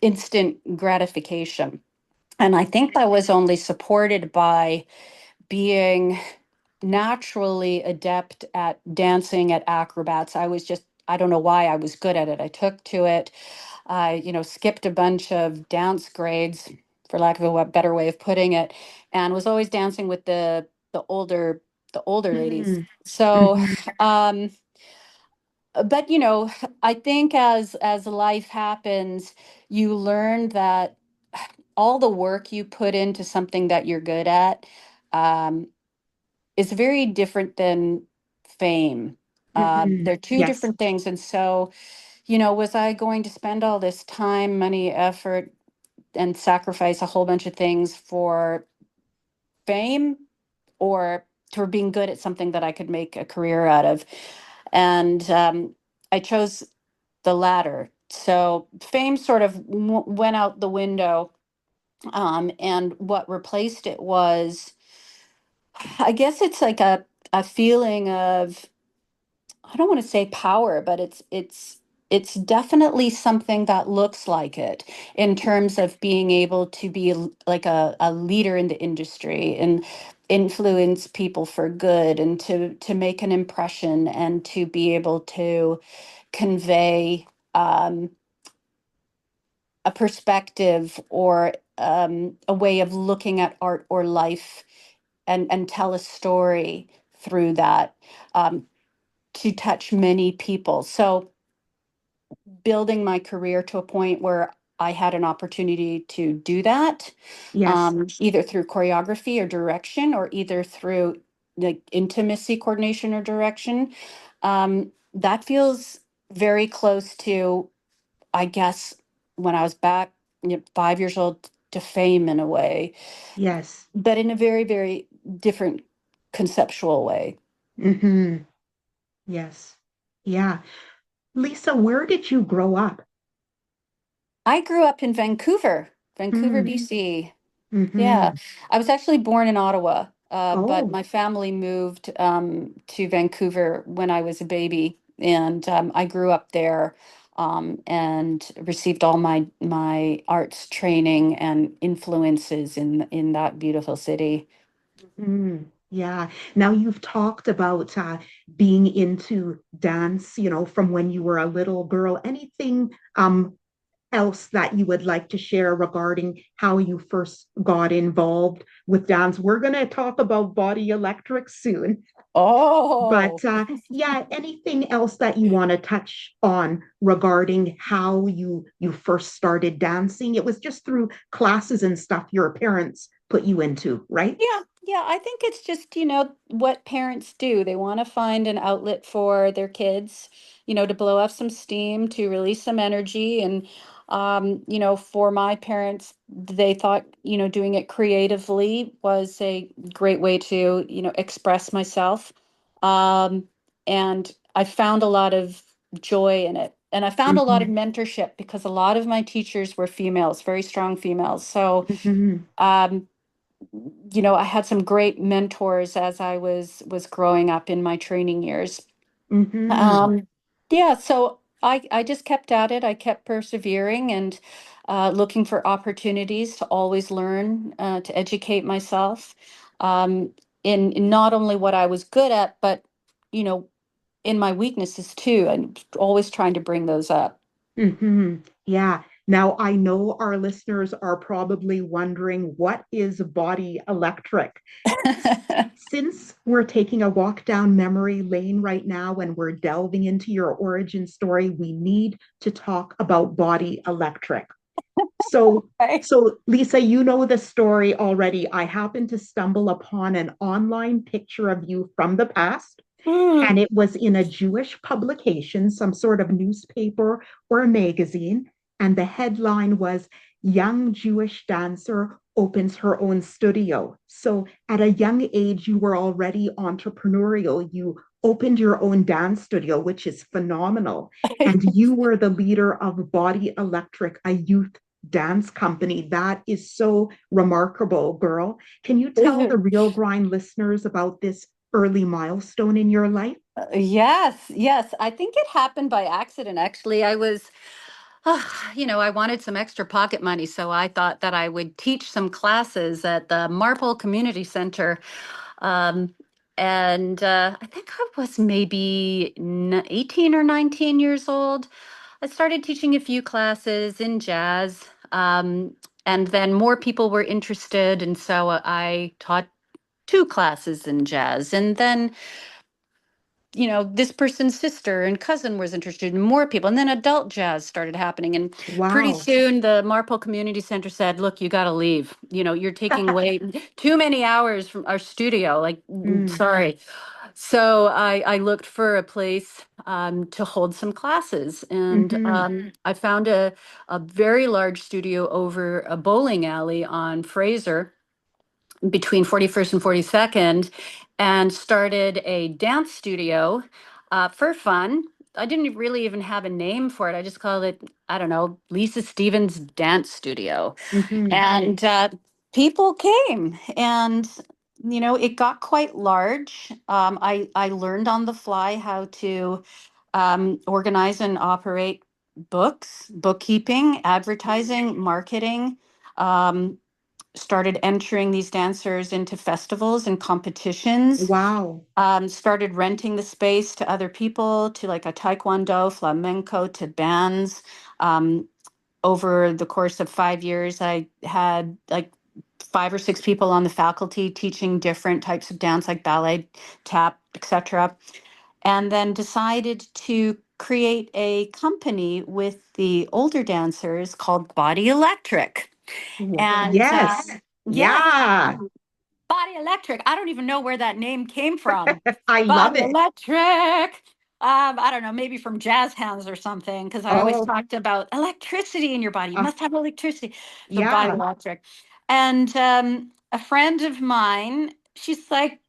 instant gratification. And I think that was only supported by being naturally adept at dancing, at acrobats. I don't know why I was good at it. I took to it. I, skipped a bunch of dance grades, for lack of a better way of putting it, and was always dancing with the older the older ladies. Mhm, So, mhm, um, but I think as life happens, you learn that all the work you put into something that you're good at um, is very different than fame. mhm. They're two Yes. different things. And so, was I going to spend all this time, money, effort, and sacrifice a whole bunch of things for fame or for being good at something that I could make a career out of? And I chose the latter. So fame sort of went out the window. And what replaced it was, I guess it's like a feeling of, I don't want to say power, but it's definitely something that looks like it in terms of being able to be like a leader in the industry and influence people for good and to make an impression and to be able to convey a perspective or a way of looking at art or life and tell a story through that, um, to touch many people. So building my career to a point where I had an opportunity to do that, Yes. either through choreography or direction, or either through like intimacy coordination or direction. That feels very close to, I guess, when I was back 5 years old. to fame in a way, Yes. but in a very, very different conceptual way. Hmm. Yes. Yeah. Lisa, where did you grow up? I grew up in Vancouver, Vancouver, Mm. BC. Yeah, Hmm. I was actually born in Ottawa, but Oh. my family moved to Vancouver when I was a baby, and I grew up there and received all my arts training and influences in that beautiful city. Mm. Yeah. Now you've talked about being into dance, from when you were a little girl. Anything else that you would like to share regarding how you first got involved with dance? We're going to talk about body electric soon, but Oh, yeah, anything else that you want to touch on regarding how you first started dancing? It was just through classes and stuff your parents put you into, right? yeah, yeah. I think it's just, what parents do. They want to find an outlet for their kids, to blow off some steam, to release some energy. And, for my parents, they thought, doing it creatively was a great way to, express myself. Um, and I found a lot of joy in it. And I found a lot of Mhm, mentorship because a lot of my teachers were females, very strong females. So, mhm, um, I had some great mentors as I was growing up in my training years. mhm, Um, yeah, so I just kept at it. I kept persevering and looking for opportunities to always learn, to educate myself in not only what I was good at, but you know, in my weaknesses too, and always trying to bring those up. mhm. Yeah. Now, I know our listeners are probably wondering what is body electric? Since we're taking a walk down memory lane right now and we're delving into your origin story, we need to talk about body electric. So, Right. so Lisa, you know the story already. I happened to stumble upon an online picture of you from the past, and Mm. it was in a Jewish publication, some sort of newspaper or a magazine. And the headline was Young Jewish Dancer Opens Her Own Studio. So at a young age, you were already entrepreneurial. You opened your own dance studio, which is phenomenal. And you were the leader of Body Electric, a youth dance company. That is so remarkable, girl. Can you tell the Real Grind listeners about this early milestone in your life? Yes, yes. I think it happened by accident. Actually, I wanted some extra pocket money, so I thought that I would teach some classes at the Marple Community Center. Um, and I think I was maybe 18 or 19 years old. I started teaching a few classes in jazz. And then more people were interested, and so I taught two classes in jazz. And then this person's sister and cousin was interested in more people. And then adult jazz started happening. And pretty Wow. soon the Marple Community Center said, look, you got to leave. You're taking way too many hours from our studio. Like, Mm, sorry. So I looked for a place to hold some classes. And mhm. I found a very large studio over a bowling alley on Fraser between 41st and 42nd and started a dance studio for fun. I didn't really even have a name for it. I just called it, I don't know, Lisa Stevens Dance Studio. Mhm. And people came and it got quite large. I learned on the fly how to organize and operate books, bookkeeping, advertising, marketing. Um, Started entering these dancers into festivals and competitions, Wow. started renting the space to other people, to like a taekwondo, flamenco, to bands. Um, Over the course of 5 years, I had like 5 or 6 people on the faculty teaching different types of dance, like ballet, tap, etc. And then decided to create a company with the older dancers called Body Electric. And Yes. yes, Yeah. Body Electric. I don't even know where that name came from. I Body love it. Electric. I don't know, maybe from jazz hands or something, because I always Oh, talked about electricity in your body. You uh, must have electricity, so body yeah. electric. And a friend of mine, she's like,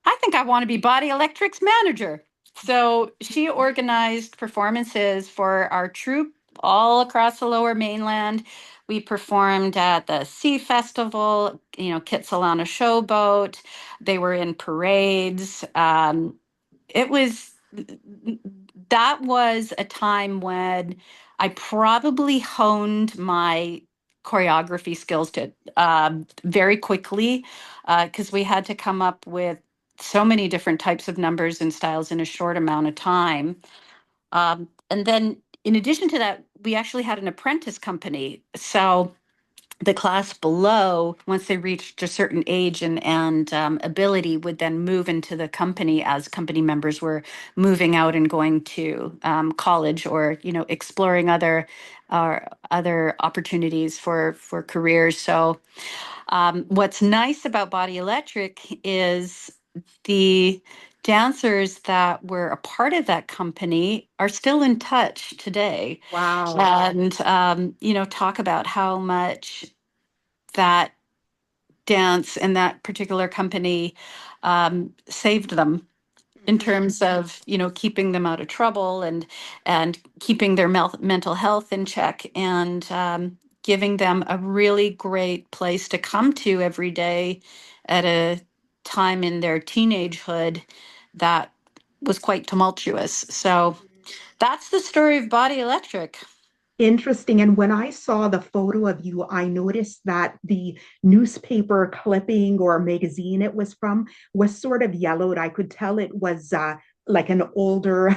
I think I want to be Body Electric's manager. So she organized performances for our troupe all across the Lower Mainland. We performed at the Sea Festival, Kitsilano Showboat. They were in parades. It was that was a time when I probably honed my choreography skills to very quickly because we had to come up with so many different types of numbers and styles in a short amount of time. And then, in addition to that, we actually had an apprentice company. So the class below, once they reached a certain age and ability, would then move into the company as company members were moving out and going to college or exploring other opportunities for careers. So what's nice about Body Electric is the dancers that were a part of that company are still in touch today Wow. and talk about how much that dance and that particular company saved them in Mhm. terms of keeping them out of trouble and keeping their mental health in check and giving them a really great place to come to every day at a time in their teenagehood that was quite tumultuous. So that's the story of Body Electric. Interesting. And when I saw the photo of you, I noticed that the newspaper clipping or magazine it was from was sort of yellowed. I could tell it was like an older,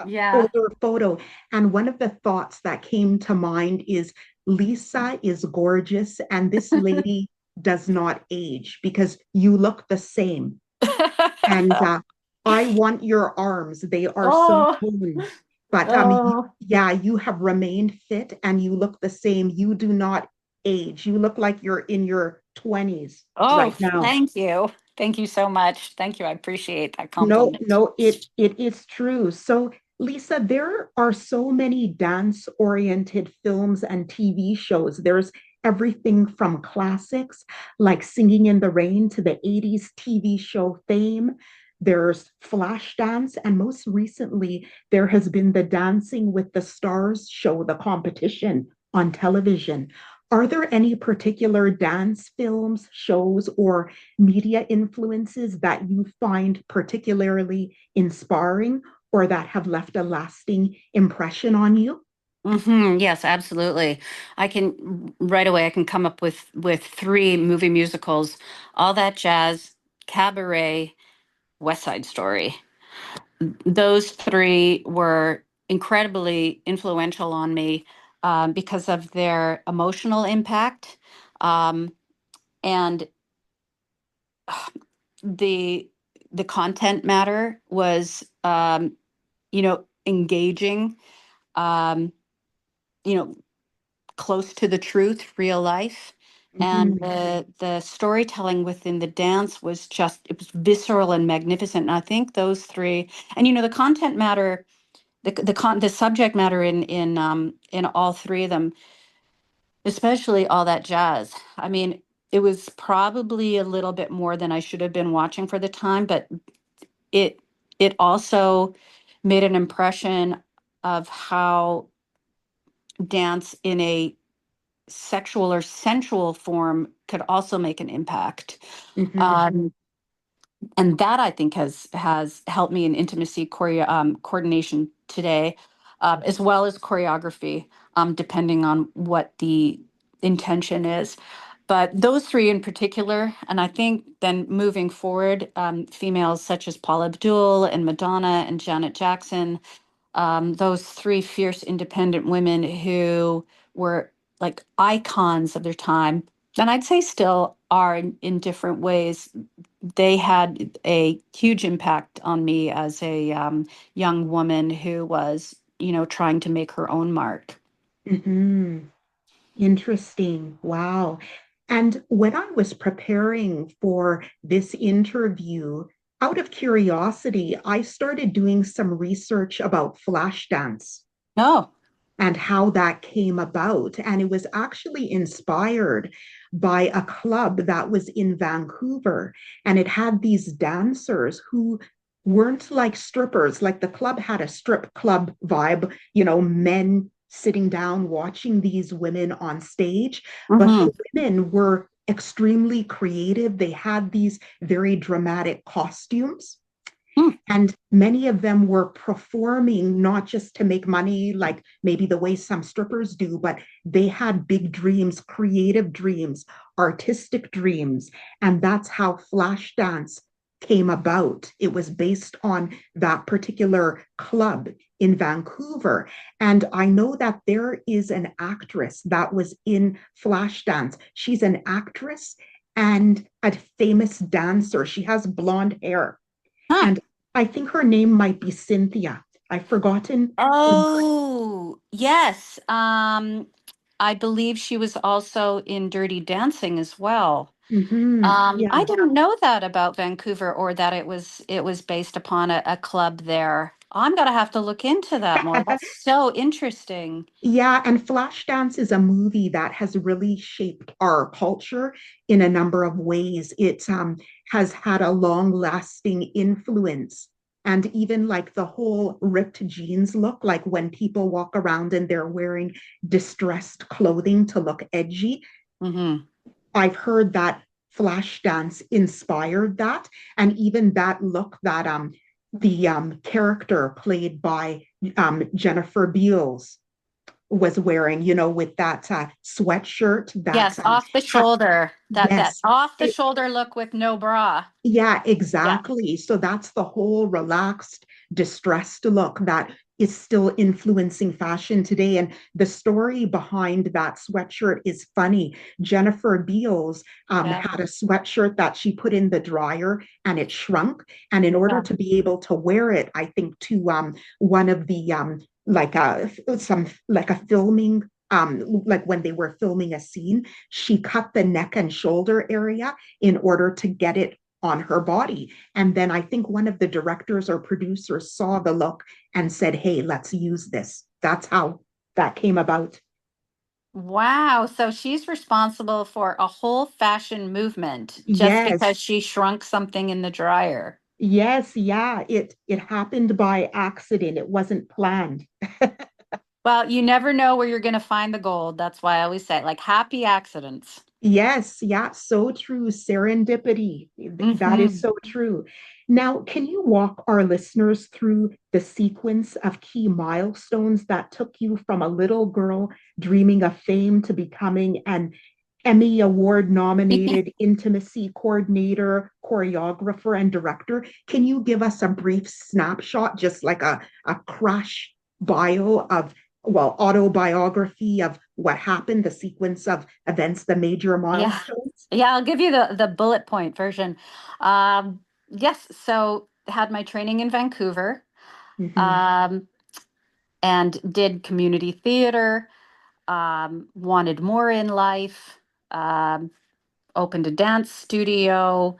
Yeah. older photo. And one of the thoughts that came to mind is Lisa is gorgeous, and this lady does not age because you look the same. And I want your arms. They are so Oh, toned. But oh, yeah, you have remained fit and you look the same. You do not age. You look like you're in your 20s oh, right now. thank you. Thank you so much. Thank you. I appreciate that No, compliment. no, it is true. So, Lisa, there are so many dance-oriented films and TV shows. There's everything from classics like Singing in the Rain to the 80s TV show Fame. There's Flashdance, and most recently, there has been the Dancing with the Stars show, the competition on television. Are there any particular dance films, shows, or media influences that you find particularly inspiring or that have left a lasting impression on you? Yes, absolutely. I can right away. I can come up with three movie musicals: All That Jazz, Cabaret, West Side Story. Those three were incredibly influential on me because of their emotional impact um, and the the content matter was engaging, um, you know close to the truth, real life. And Mhm. the storytelling within the dance was just, it was visceral and magnificent. And I think those three, and the content matter, the subject matter in all three of them, especially All That Jazz. I mean, it was probably a little bit more than I should have been watching for the time, but it it also made an impression of how dance in a sexual or sensual form could also make an impact. Mhm. Um, and that I think has helped me in intimacy coordination today, as well as choreography, depending on what the intention is. But those three in particular, and I think then moving forward, females such as Paula Abdul and Madonna and Janet Jackson, those three fierce independent women who were like icons of their time, and I'd say still are in different ways. They had a huge impact on me as a young woman who was, trying to make her own mark. Mhm. Interesting. Wow. And when I was preparing for this interview, Out of curiosity, I started doing some research about flash dance No. and how that came about. And it was actually inspired by a club that was in Vancouver. And it had these dancers who weren't like strippers. Like the club had a strip club vibe, men sitting down watching these women on stage. But Mm-hmm. the women were extremely creative. They had these very dramatic costumes. And many of them were performing not just to make money, like maybe the way some strippers do, but they had big dreams, creative dreams, artistic dreams. And that's how flash dance came about. It was based on that particular club in Vancouver. And I know that there is an actress that was in flash dance. She's an actress and a famous dancer. She has blonde hair. Huh. And I think her name might be Cynthia. I've forgotten. Oh, yes. I believe she was also in Dirty Dancing as well. I Yeah. didn't know that about Vancouver or that it was based upon a club there. I'm gonna have to look into that more. That's so interesting. Yeah, and Flashdance is a movie that has really shaped our culture in a number of ways. It has had a long-lasting influence. And even like the whole ripped jeans look, like when people walk around and they're wearing distressed clothing to look edgy, Hmm. I've heard that Flashdance inspired that, and even that look that the character played by Jennifer Beals was wearing, with that sweatshirt that Yes, off the ha- shoulder. That yes, off the it, shoulder look with no bra. yeah, Yeah. exactly. So that's the whole relaxed, distressed look that is still influencing fashion today. And the story behind that sweatshirt is funny. Jennifer Beals Yeah. had a sweatshirt that she put in the dryer and it shrunk. And in order Yeah. to be able to wear it, I think to one of the like some like a filming like when they were filming a scene, she cut the neck and shoulder area in order to get it on her body. And then I think one of the directors or producers saw the look and said, hey, let's use this. That's how that came about. Wow. So she's responsible for a whole fashion movement just Yes, because she shrunk something in the dryer. yes, yeah. It happened by accident. It wasn't planned. Well, you never know where you're going to find the gold. That's why I always say, like, happy accidents. Yes, yeah, so true. Serendipity. That is Hmm. so true. Now, can you walk our listeners through the sequence of key milestones that took you from a little girl dreaming of fame to becoming an Emmy Award nominated intimacy coordinator, choreographer, and director? Can you give us a brief snapshot, just like a crash bio of well, autobiography of what happened, the sequence of events, the major Yeah. milestones. Yeah, I'll give you the bullet point version. Yes, so had my training in Vancouver, Mhm. um, and did community theater, wanted more in life, um, opened a dance studio,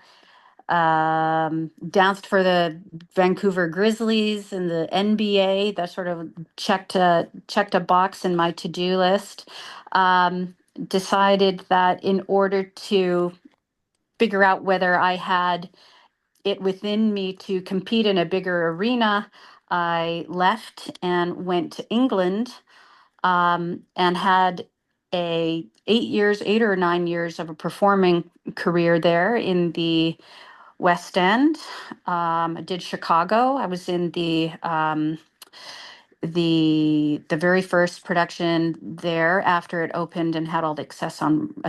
danced for the Vancouver Grizzlies and the NBA. That sort of checked a box in my to-do list. Decided that in order to figure out whether I had it within me to compete in a bigger arena, I left and went to England, and had a 8 years, 8 or 9 years of a performing career there in the West End. I did Chicago. I was in the very first production there after it opened and had all the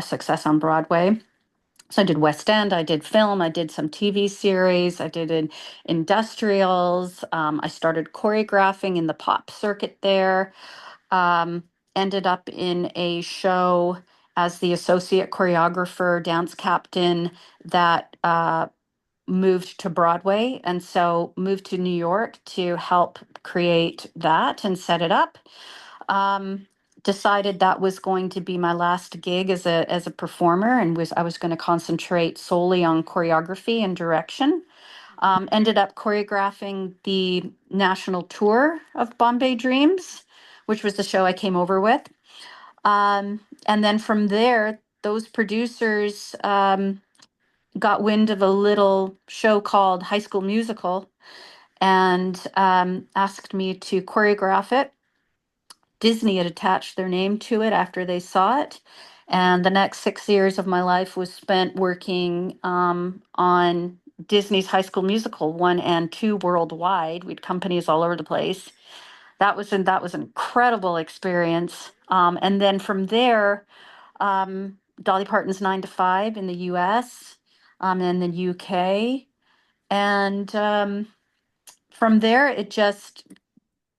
success on Broadway. So I did West End, I did film, I did some TV series, I did industrials. I started choreographing in the pop circuit there. Um, Ended up in a show as the associate choreographer, dance captain that moved to Broadway, and so moved to New York to help create that and set it up. Um, Decided that was going to be my last gig as a performer, and I was going to concentrate solely on choreography and direction. Ended up choreographing the national tour of Bombay Dreams, which was the show I came over with. And then from there, those producers got wind of a little show called High School Musical and asked me to choreograph it. Disney had attached their name to it after they saw it. And the next 6 years of my life was spent working on Disney's High School Musical 1 and 2 worldwide. We had companies all over the place. That was an incredible experience. And then from there, Dolly Parton's 9 to 5 in the U.S. And the UK, and from there it just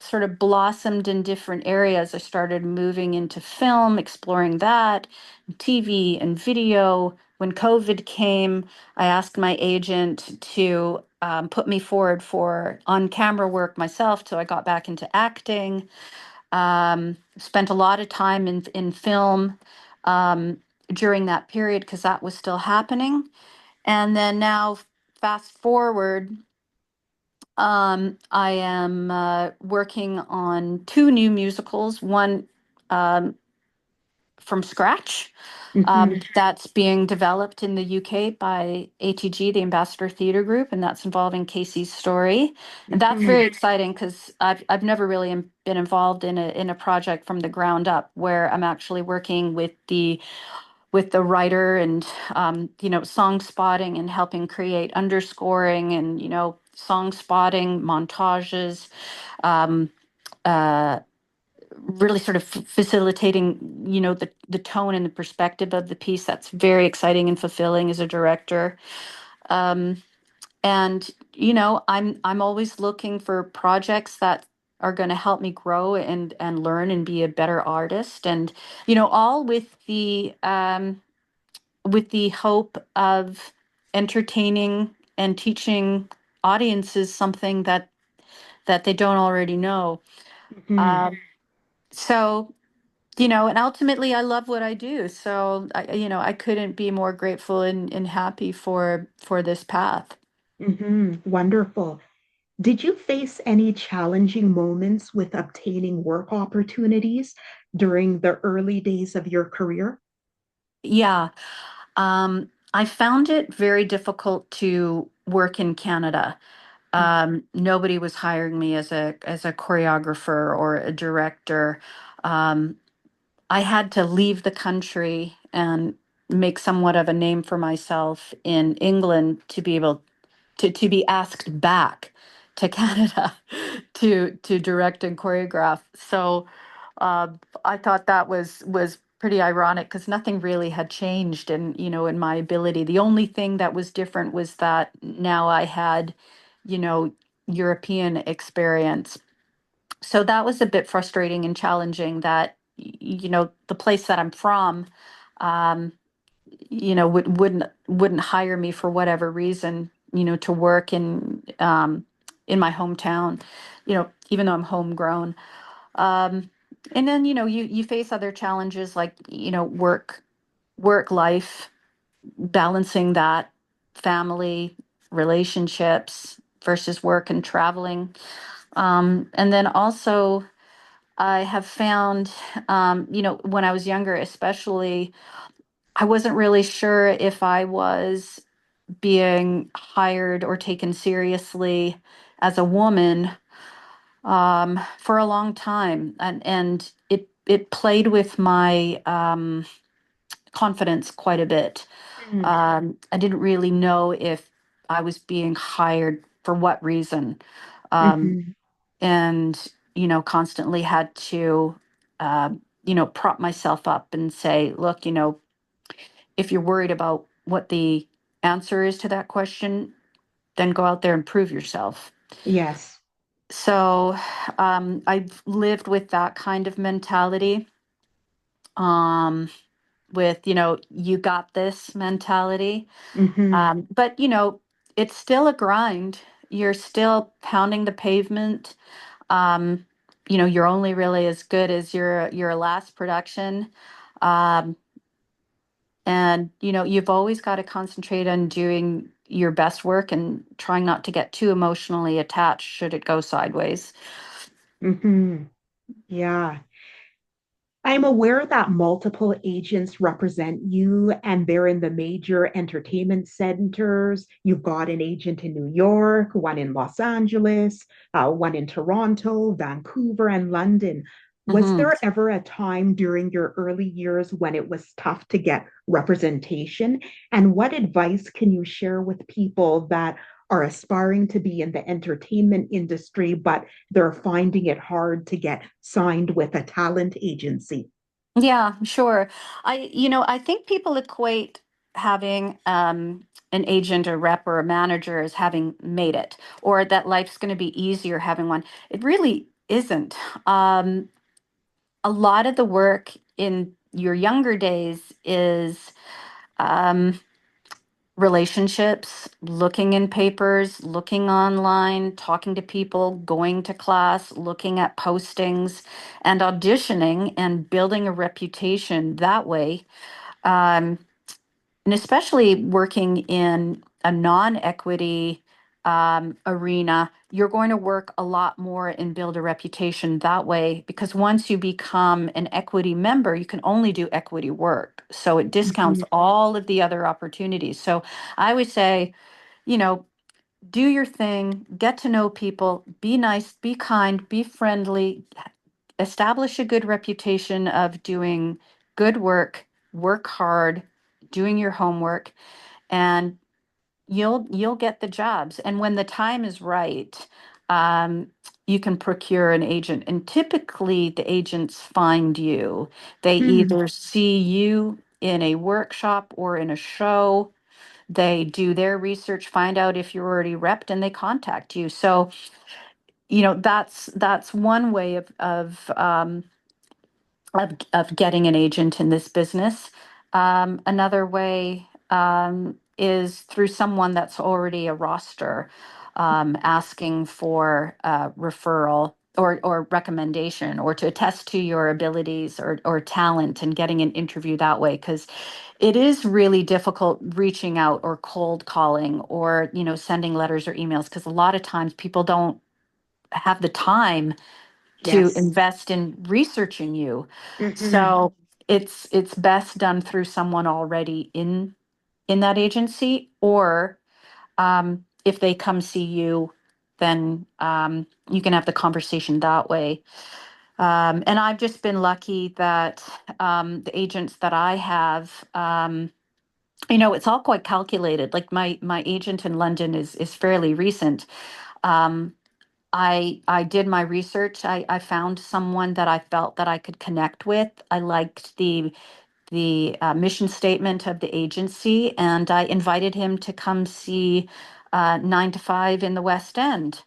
sort of blossomed in different areas. I started moving into film, exploring that, TV and video. When COVID came, I asked my agent to put me forward for on-camera work myself, so I got back into acting. Spent a lot of time in film um, during that period because that was still happening. And then now, fast forward, I am working on 2 new musicals, one um, from scratch Mhm, that's being developed in the UK by ATG, the Ambassador Theatre Group, and that's involving Casey's story. And that's mhm, very exciting because I've never really been involved in a project from the ground up where I'm actually working with the writer and song spotting and helping create underscoring and song spotting montages, um, uh, really sort of facilitating the tone and the perspective of the piece. That's very exciting and fulfilling as a director. um, and I'm always looking for projects that are going to help me grow and learn and be a better artist, and all with the hope of entertaining and teaching audiences something that they don't already know. mhm, Um, so, and ultimately, I love what I do. So, I couldn't be more grateful and happy for this path. mhm. Wonderful. Did you face any challenging moments with obtaining work opportunities during the early days of your career? Yeah, I found it very difficult to work in Canada. Nobody was hiring me as a choreographer or a director. Um, I had to leave the country and make somewhat of a name for myself in England to be able to be asked back to Canada to direct and choreograph. So uh, I thought that was pretty ironic because nothing really had changed in my ability. The only thing that was different was that now I had, you know, European experience. So that was a bit frustrating and challenging that the place that I'm from um wouldn't hire me for whatever reason, to work in my hometown, even though I'm homegrown. um and then you face other challenges like work life, balancing that, family, relationships versus work and traveling. And then also I have found, when I was younger, especially, I wasn't really sure if I was being hired or taken seriously as a woman for a long time, and it played with my confidence quite a bit. Mm, I didn't really know if I was being hired for what reason, um, mhm. and constantly had to prop myself up and say, look, if you're worried about what the answer is to that question, then go out there and prove yourself. Yes. So I've lived with that kind of mentality, um, with, you got this mentality. Mhm. But, it's still a grind. You're still pounding the pavement. Um, you're only really as good as your last production. Um, and you've always got to concentrate on doing your best work and trying not to get too emotionally attached should it go sideways. Hmm. Yeah. I'm aware that multiple agents represent you and they're in the major entertainment centers. You've got an agent in New York, one in Los Angeles, one in Toronto, Vancouver, and London. Was Mhm. there ever a time during your early years when it was tough to get representation? And what advice can you share with people that are aspiring to be in the entertainment industry, but they're finding it hard to get signed with a talent agency? Yeah, sure. I think people equate having an agent or rep or a manager as having made it, or that life's going to be easier having one. It really isn't. Um, a lot of the work in your younger days is um, relationships, looking in papers, looking online, talking to people, going to class, looking at postings, and auditioning and building a reputation that way. Um, and especially working in a non-equity arena, you're going to work a lot more and build a reputation that way because once you become an equity member, you can only do equity work. So it discounts Mhm, all of the other opportunities. So I would say, you know, do your thing, get to know people, be nice, be kind, be friendly, establish a good reputation of doing good work, work hard, doing your homework, and you'll get the jobs. And when the time is right, um, you can procure an agent. And typically, the agents find you. They mm, either see you in a workshop or in a show. They do their research, find out if you're already repped, and they contact you. So, that's one way of getting an agent in this business. Another way is through someone that's already a roster, asking for referral or recommendation or to attest to your abilities or talent and getting an interview that way. Because it is really difficult reaching out or cold calling or, sending letters or emails because a lot of times people don't have the time to yes. invest in researching you. Mhm, So it's best done through someone already in that agency, or if they come see you, then you can have the conversation that way. And I've just been lucky that the agents that I have, it's all quite calculated. Like my agent in London is fairly recent. Um, I did my research. I found someone that I felt that I could connect with. I liked the mission statement of the agency, and I invited him to come see 9 to 5 in the West End.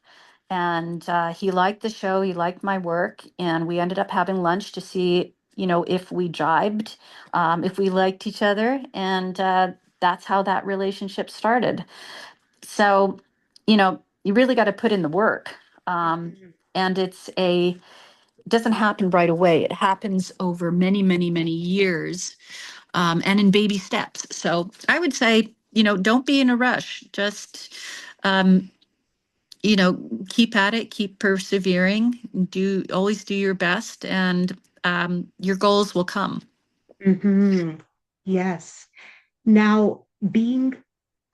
And he liked the show. He liked my work, and we ended up having lunch to see, if we jibed, if we liked each other, and that's how that relationship started. So, you really got to put in the work. mhm, And it doesn't happen right away. It happens over many, many, many years, and in baby steps. So I would say, don't be in a rush. Just, um, keep at it, keep persevering, always do your best, and your goals will come. mhm. Yes. Now, being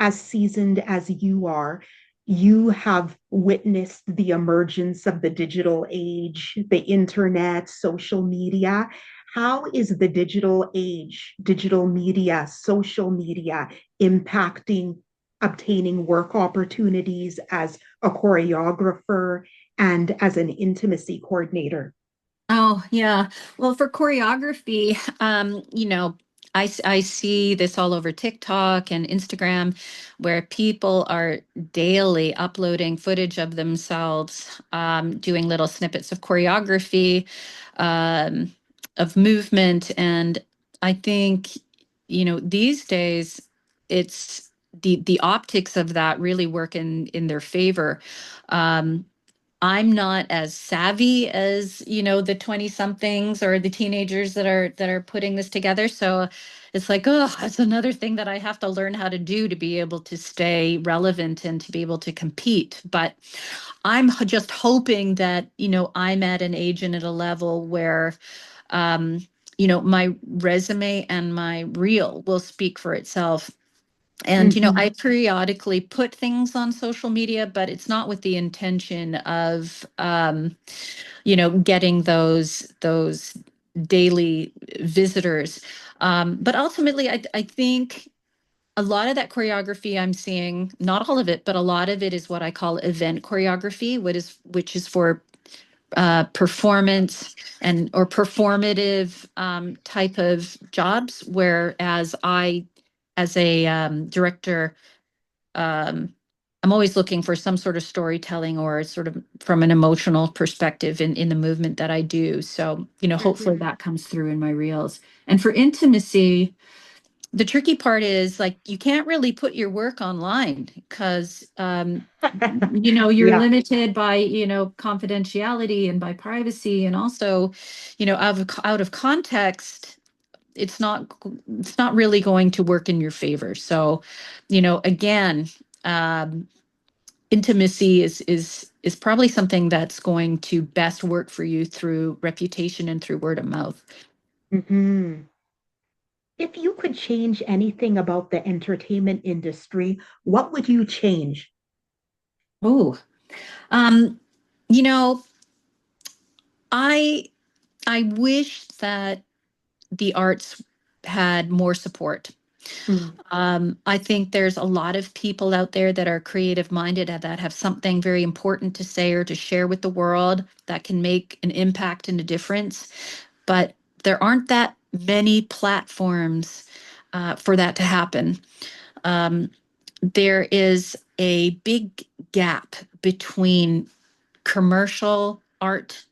as seasoned as you are, you have witnessed the emergence of the digital age, the internet, social media. How is the digital age, digital media, social media impacting obtaining work opportunities as a choreographer and as an intimacy coordinator? Oh, yeah. Well, for choreography, I see this all over TikTok and Instagram where people are daily uploading footage of themselves, doing little snippets of choreography, um, of movement. And I think, these days it's the optics of that really work in their favor. Um, I'm not as savvy as, the 20 somethings or the teenagers that are putting this together. So it's like, oh, it's another thing that I have to learn how to do to be able to stay relevant and to be able to compete. But just hoping that, I'm at an age and at a level where, um, my resume and my reel will speak for itself. And, Mhm. I periodically put things on social media, but it's not with the intention of, getting those daily visitors. But ultimately, I think a lot of that choreography I'm seeing, not all of it, but a lot of it is what I call event choreography, which is for performance and or performative type of jobs. Whereas I, as a director, um, I'm always looking for some sort of storytelling or sort of from an emotional perspective in the movement that I do. So, hopefully Mhm. that comes through in my reels. And for intimacy, the tricky part is like you can't really put your work online because you're Yeah. limited by confidentiality and by privacy, and also out of context it's not really going to work in your favor. So again, um intimacy is probably something that's going to best work for you through reputation and through word of mouth. Mhm. If you could change anything about the entertainment industry, what would you change? Oh, um you know I I wish that the arts had more support. Mm. I think there's a lot of people out there that are creative minded and that have something very important to say or to share with the world that can make an impact and a difference. But there aren't that many platforms for that to happen. Um, there is a big gap between commercial art,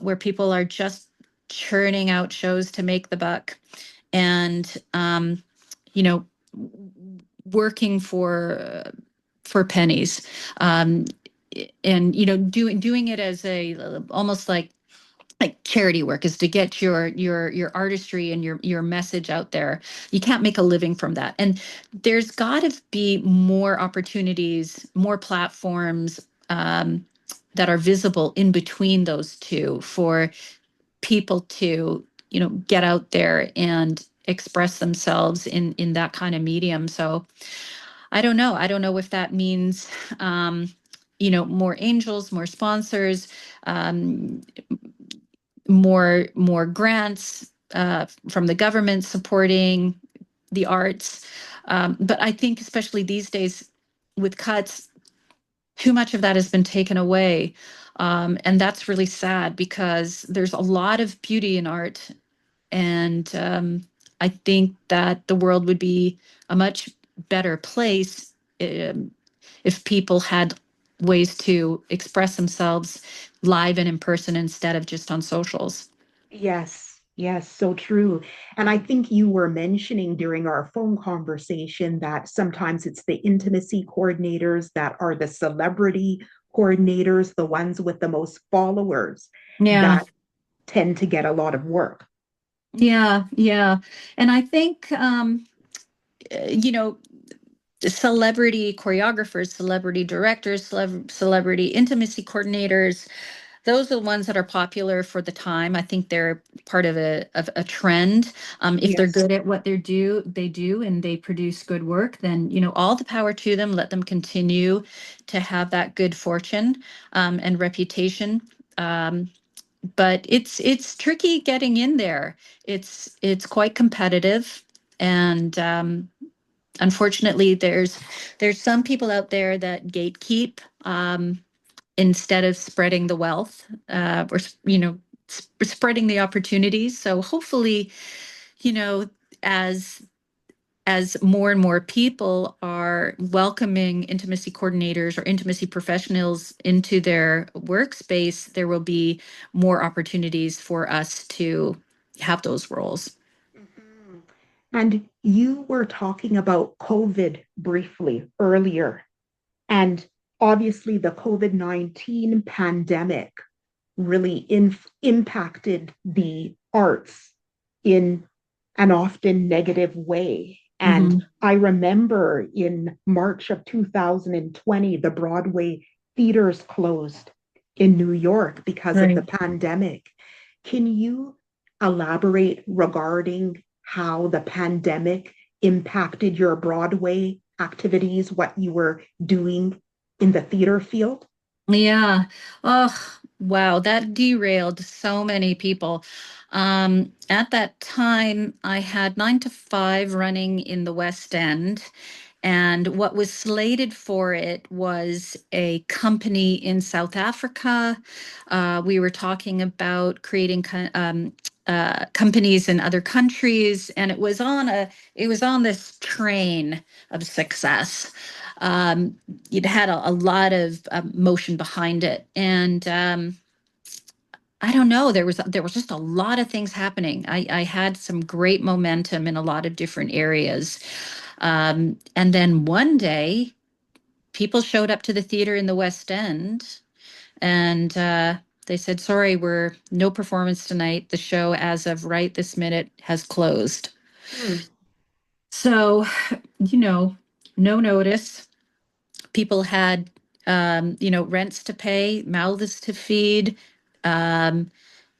where people are just churning out shows to make the buck, and you know, working for pennies, um, and doing it as a almost like charity work is to get your artistry and your message out there. You can't make a living from that, and there's got to be more opportunities, more platforms that are visible in between those two for people to get out there and express themselves in that kind of medium. So I don't know if that means more angels, more sponsors, um, more grants from the government supporting the arts. But I think especially these days with cuts, too much of that has been taken away. And that's really sad because there's a lot of beauty in art. And I think that the world would be a much better place um, if people had ways to express themselves live and in person instead of just on socials. Yes, yes, so true. And I think you were mentioning during our phone conversation that sometimes it's the intimacy coordinators that are the celebrity coordinators, the ones with the most followers Yeah, that tend to get a lot of work. yeah, yeah. And I think, you know, celebrity choreographers, celebrity directors, celebrity intimacy coordinators, those are the ones that are popular for the time. I think they're part of a trend. If they're Yes. good at what they do, and they produce good work, then all the power to them. Let them continue to have that good fortune and reputation. Um, but it's tricky getting in there. It's quite competitive, and unfortunately, there's some people out there that gatekeep. Instead of spreading the wealth, or spreading the opportunities. So hopefully, you know as more and more people are welcoming intimacy coordinators or intimacy professionals into their workspace, there will be more opportunities for us to have those roles. Mhm. And you were talking about COVID briefly earlier. And Obviously, the COVID-19 pandemic really impacted the arts in an often negative way. And Mhm. I remember in March of 2020, the Broadway theaters closed in New York because of the Right. pandemic. Can you elaborate regarding how the pandemic impacted your Broadway activities, what you were doing in the theater field? Yeah. Oh, wow. That derailed so many people. At that time, I had 9 to 5 running in the West End. And what was slated for it was a company in South Africa. We were talking about creating companies in other countries, and it was on this train of success. Um, it had a lot of motion behind it, and I don't know. There was just a lot of things happening. I had some great momentum in a lot of different areas, and then one day, people showed up to the theater in the West End, and they said, "Sorry, we're no performance tonight. The show, as of right this minute, has closed." Hmm. So, you know, no notice. People had, rents to pay, mouths to feed. Um,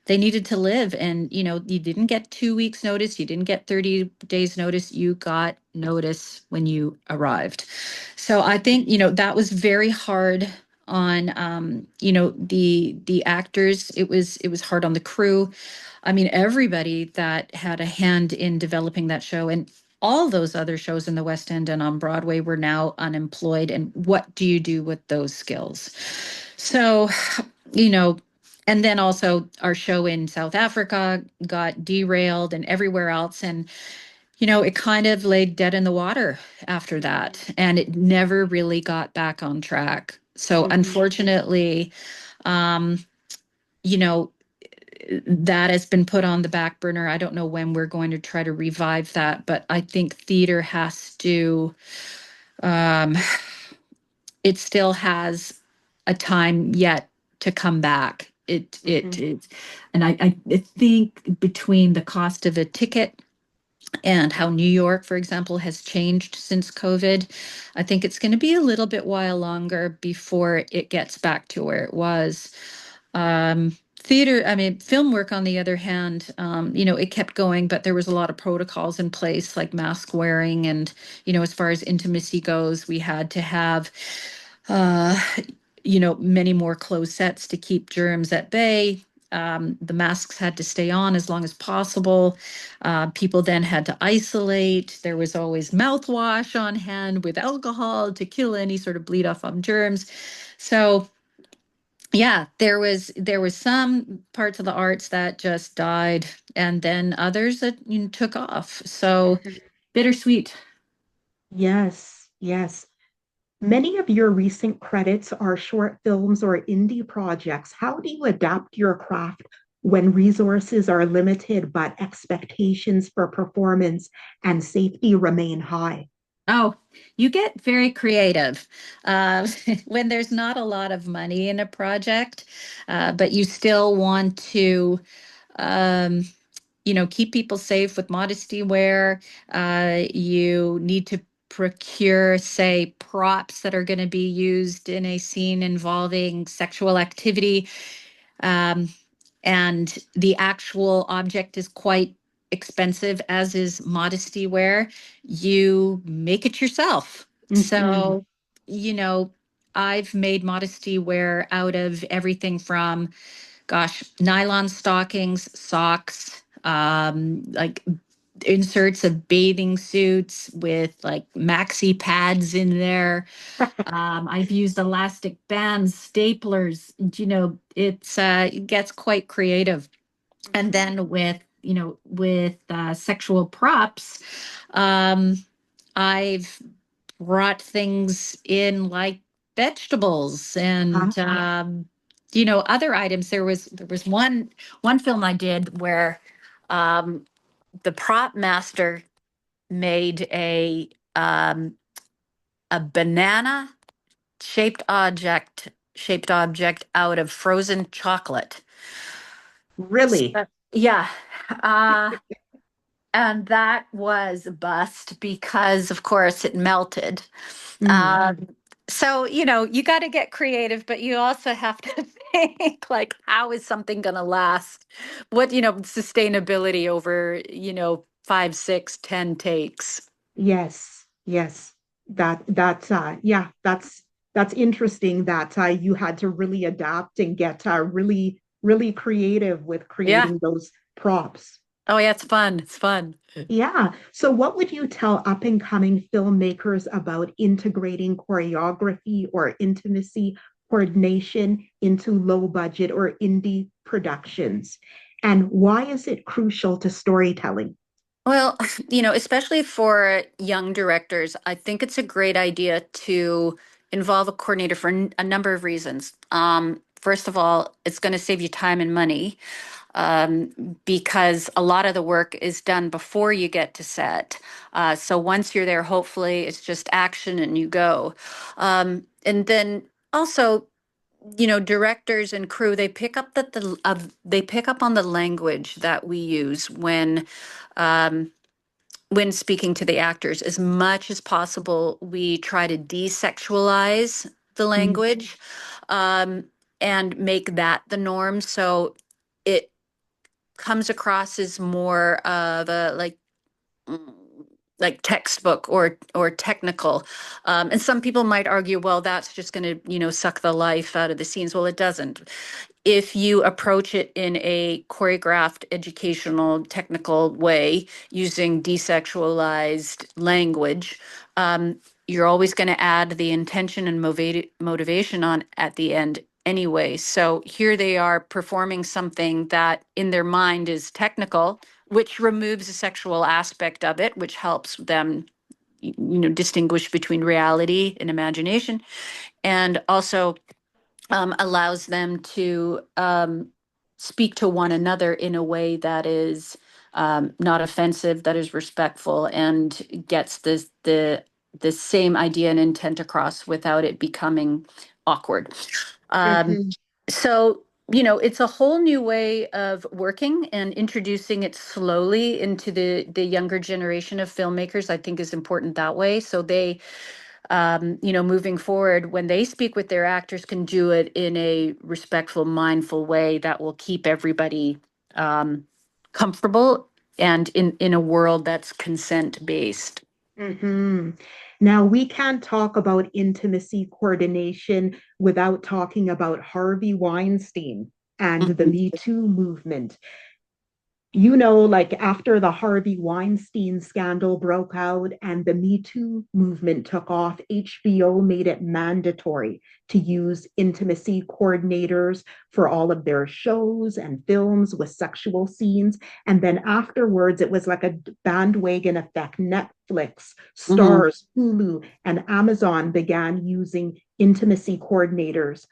they needed to live, and you didn't get 2 weeks notice, you didn't get 30 days notice, you got notice when you arrived. So I think that was very hard on the actors. It was hard on the crew. I mean, everybody that had a hand in developing that show, and all those other shows in the West End and on Broadway were now unemployed. And what do you do with those skills? So, you know, and then also our show in South Africa got derailed and everywhere else. And, it kind of laid dead in the water after that. And it never really got back on track. So Mhm. unfortunately, um, you know, that has been put on the back burner. I don't know when we're going to try to revive that, but I think theater has to, um, it still has a time yet to come back. Mhm. And I think between the cost of a ticket and how New York, for example, has changed since COVID, I think it's going to be a little bit while longer before it gets back to where it was. Theater, I mean, film work, on the other hand, it kept going, but there was a lot of protocols in place, like mask wearing. And, as far as intimacy goes, we had to have, uh, many more closed sets to keep germs at bay. The masks had to stay on as long as possible. People then had to isolate. There was always mouthwash on hand with alcohol to kill any sort of bleed off on germs. So, yeah, there was some parts of the arts that just died, and then others that took off. So Mhm. bittersweet. Yes, yes. Many of your recent credits are short films or indie projects. How do you adapt your craft when resources are limited, but expectations for performance and safety remain high? Oh, you get very creative when there's not a lot of money in a project, but you still want to, um, keep people safe with modesty wear. You need to procure, say, props that are going to be used in a scene involving sexual activity. Um, and the actual object is quite expensive, as is modesty wear. You make it yourself. Mhm. So, you know, I've made modesty wear out of everything from, gosh, nylon stockings, socks, like inserts of bathing suits with like maxi pads in there. I've used elastic bands, staplers. It gets quite creative. And Mhm. then with sexual props, um, I've brought things in like vegetables Uh-huh. and other items. There was one film I did where um, the prop master made a banana shaped object out of frozen chocolate. Really? Yeah. Uh, and that was a bust because, of course, it melted. Mm, Um, so, you got to get creative, but you also have to think like, how is something going to last? What, sustainability over, 5, 6, 10 takes. yes, yes. That's yeah, that's interesting that you had to really adapt and get really creative with Yeah. creating those props. Oh, yeah, it's fun. It's fun. Yeah. So, what would you tell up and coming filmmakers about integrating choreography or intimacy coordination into low budget or indie productions? And why is it crucial to storytelling? Well, especially for young directors, I think it's a great idea to involve a coordinator for a number of reasons. First of all, it's going to save you time and money because a lot of the work is done before you get to set. So once you're there, hopefully it's just action and you go. And then also, directors and crew, they pick up they pick up on the language that we use um, when speaking to the actors. As much as possible, we try to desexualize the Mm, language um, and make that the norm. So it comes across as more of a mm, like textbook or technical. And some people might argue, well, that's just going to, suck the life out of the scenes. Well, it doesn't. If you approach it in a choreographed, educational, technical way using desexualized language, you're always going to add the intention and motivation on at the end anyway. So here they are performing something that in their mind is technical, which removes the sexual aspect of it, which helps them, distinguish between reality and imagination, and also allows them to speak to one another in a way that is not offensive, that is respectful, and gets the same idea and intent across without it becoming awkward. Um, mhm, so, it's a whole new way of working, and introducing it slowly into the younger generation of filmmakers, I think, is important that way. So they moving forward, when they speak with their actors, can do it in a respectful, mindful way that will keep everybody um, comfortable and in a world that's consent based. mhm. Now, we can't talk about intimacy coordination without talking about Harvey Weinstein and the Mhm. Me Too movement. Like after the Harvey Weinstein scandal broke out and the Me Too movement took off, HBO made it mandatory to use intimacy coordinators for all of their shows and films with sexual scenes. And then afterwards, it was like a bandwagon effect. Netflix, Mhm. Stars, Hulu, and Amazon began using intimacy coordinators.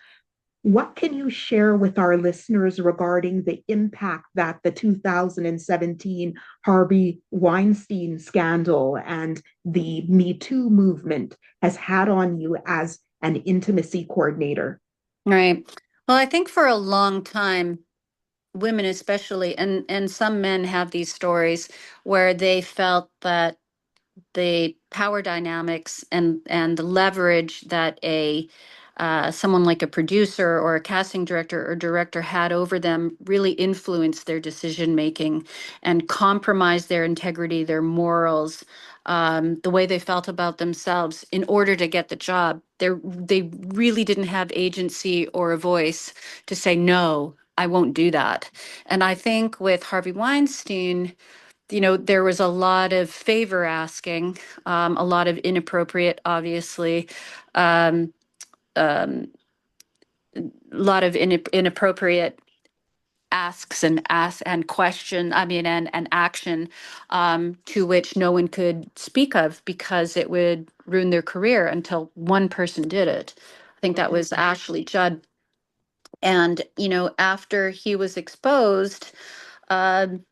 What can you share with our listeners regarding the impact that the 2017 Harvey Weinstein scandal and the Me Too movement has had on you as an intimacy coordinator? Right. Well, I think for a long time, women especially, and some men have these stories where they felt that the power dynamics and the leverage that a someone like a producer or a casting director or director had over them really influenced their decision making and compromised their integrity, their morals, the way they felt about themselves in order to get the job. They really didn't have agency or a voice to say no. I won't do that. And I think with Harvey Weinstein, there was a lot of favor asking, a lot of inappropriate, obviously, um, um, a lot of inappropriate asks and question, I mean, and action to which no one could speak of because it would ruin their career until one person did it. I think that was Ashley Judd. And, after he was exposed, um,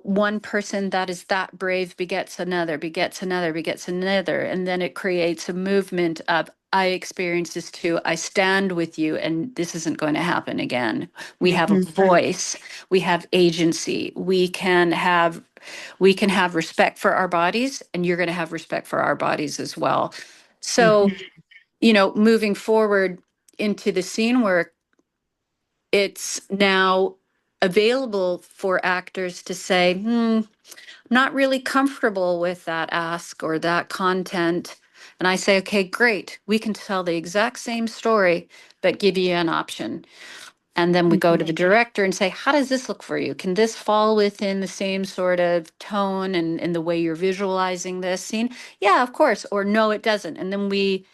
one person that is that brave begets another, begets another, begets another. And then it creates a movement of I experienced this too. I stand with you, and this isn't going to happen again. We have a Mhm. voice, we have agency, we can have respect for our bodies, and you're going to have respect for our bodies as well. So, Mhm. moving forward into the scene work, it's now available for actors to say, not really comfortable with that ask or that content. And I say, okay, great. We can tell the exact same story, but give you an option. And then we go to the director and say, how does this look for you? Can this fall within the same sort of tone and in the way you're visualizing this scene? Yeah, of course. Or no, it doesn't. And then we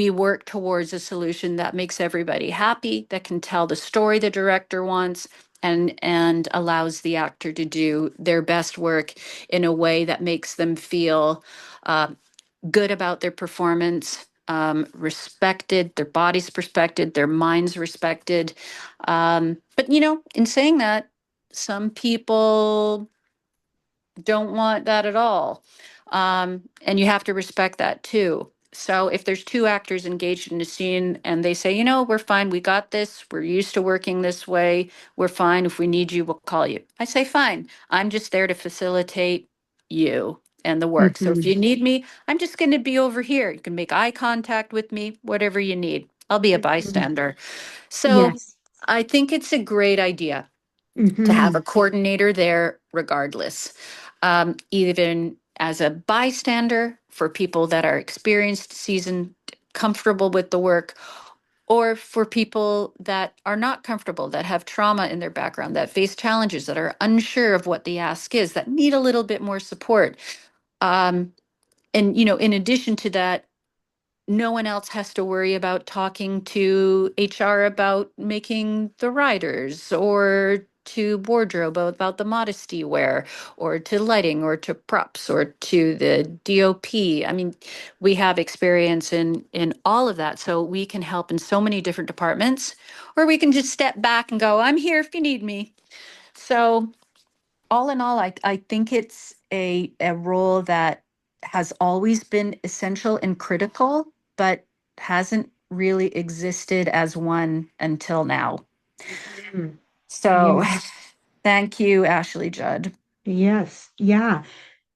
work towards a solution that makes everybody happy, that can tell the story the director wants, and allows the actor to do their best work in a way that makes them feel uh, good about their performance, respected, their bodies respected, their minds respected. But in saying that, some people don't want that at all. And you have to respect that too. So if there's two actors engaged in a scene and they say, we're fine, we got this, we're used to working this way, we're fine. If we need you, we'll call you. I say, fine. I'm just there to facilitate you and the work. So if Mhm. you need me, I'm just going to be over here. You can make eye contact with me, whatever you need. I'll be a Mhm. bystander. So Yes. I think it's a great idea to have a Mhm. coordinator there regardless. Even as a bystander for people that are experienced, seasoned, comfortable with the work, or for people that are not comfortable, that have trauma in their background, that face challenges, that are unsure of what the ask is, that need a little bit more support. And in addition to that, no one else has to worry about talking to HR about making the riders, or to wardrobe about the modesty wear, or to lighting, or to props, or to the DOP. I mean, we have experience in all of that, so we can help in so many different departments, or we can just step back and go, I'm here if you need me. So all in all, I think it's a role that has always been essential and critical, but hasn't really existed as one until now. Mhm. So Yeah. thank you, Ashley Judd. Yes. Yeah.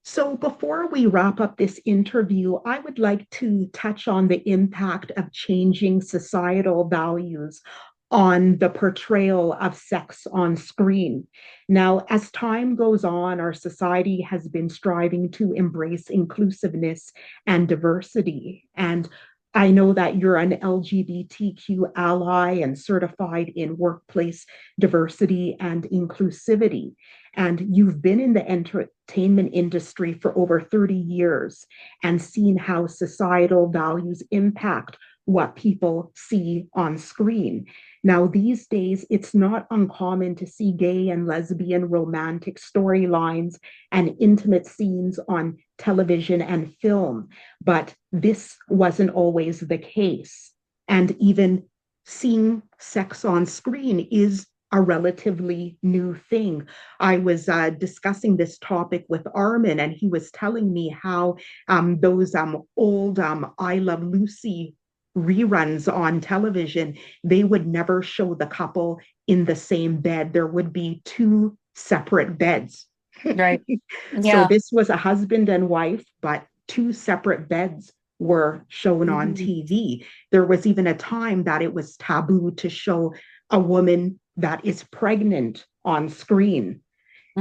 So before we wrap up this interview, I would like to touch on the impact of changing societal values on the portrayal of sex on screen. Now, as time goes on, our society has been striving to embrace inclusiveness and diversity. And I know that you're an LGBTQ ally and certified in workplace diversity and inclusivity. And you've been in the entertainment industry for over 30 years and seen how societal values impact what people see on screen. Now, these days, it's not uncommon to see gay and lesbian romantic storylines and intimate scenes on television and film, but this wasn't always the case. And even seeing sex on screen is a relatively new thing. I was discussing this topic with Armin, and he was telling me how those old I Love Lucy reruns on television, they would never show the couple in the same bed. There would be two separate beds. Right. So Yeah. this was a husband and wife, but two separate beds were shown on Mhm. TV. There was even a time that it was taboo to show a woman that is pregnant on screen.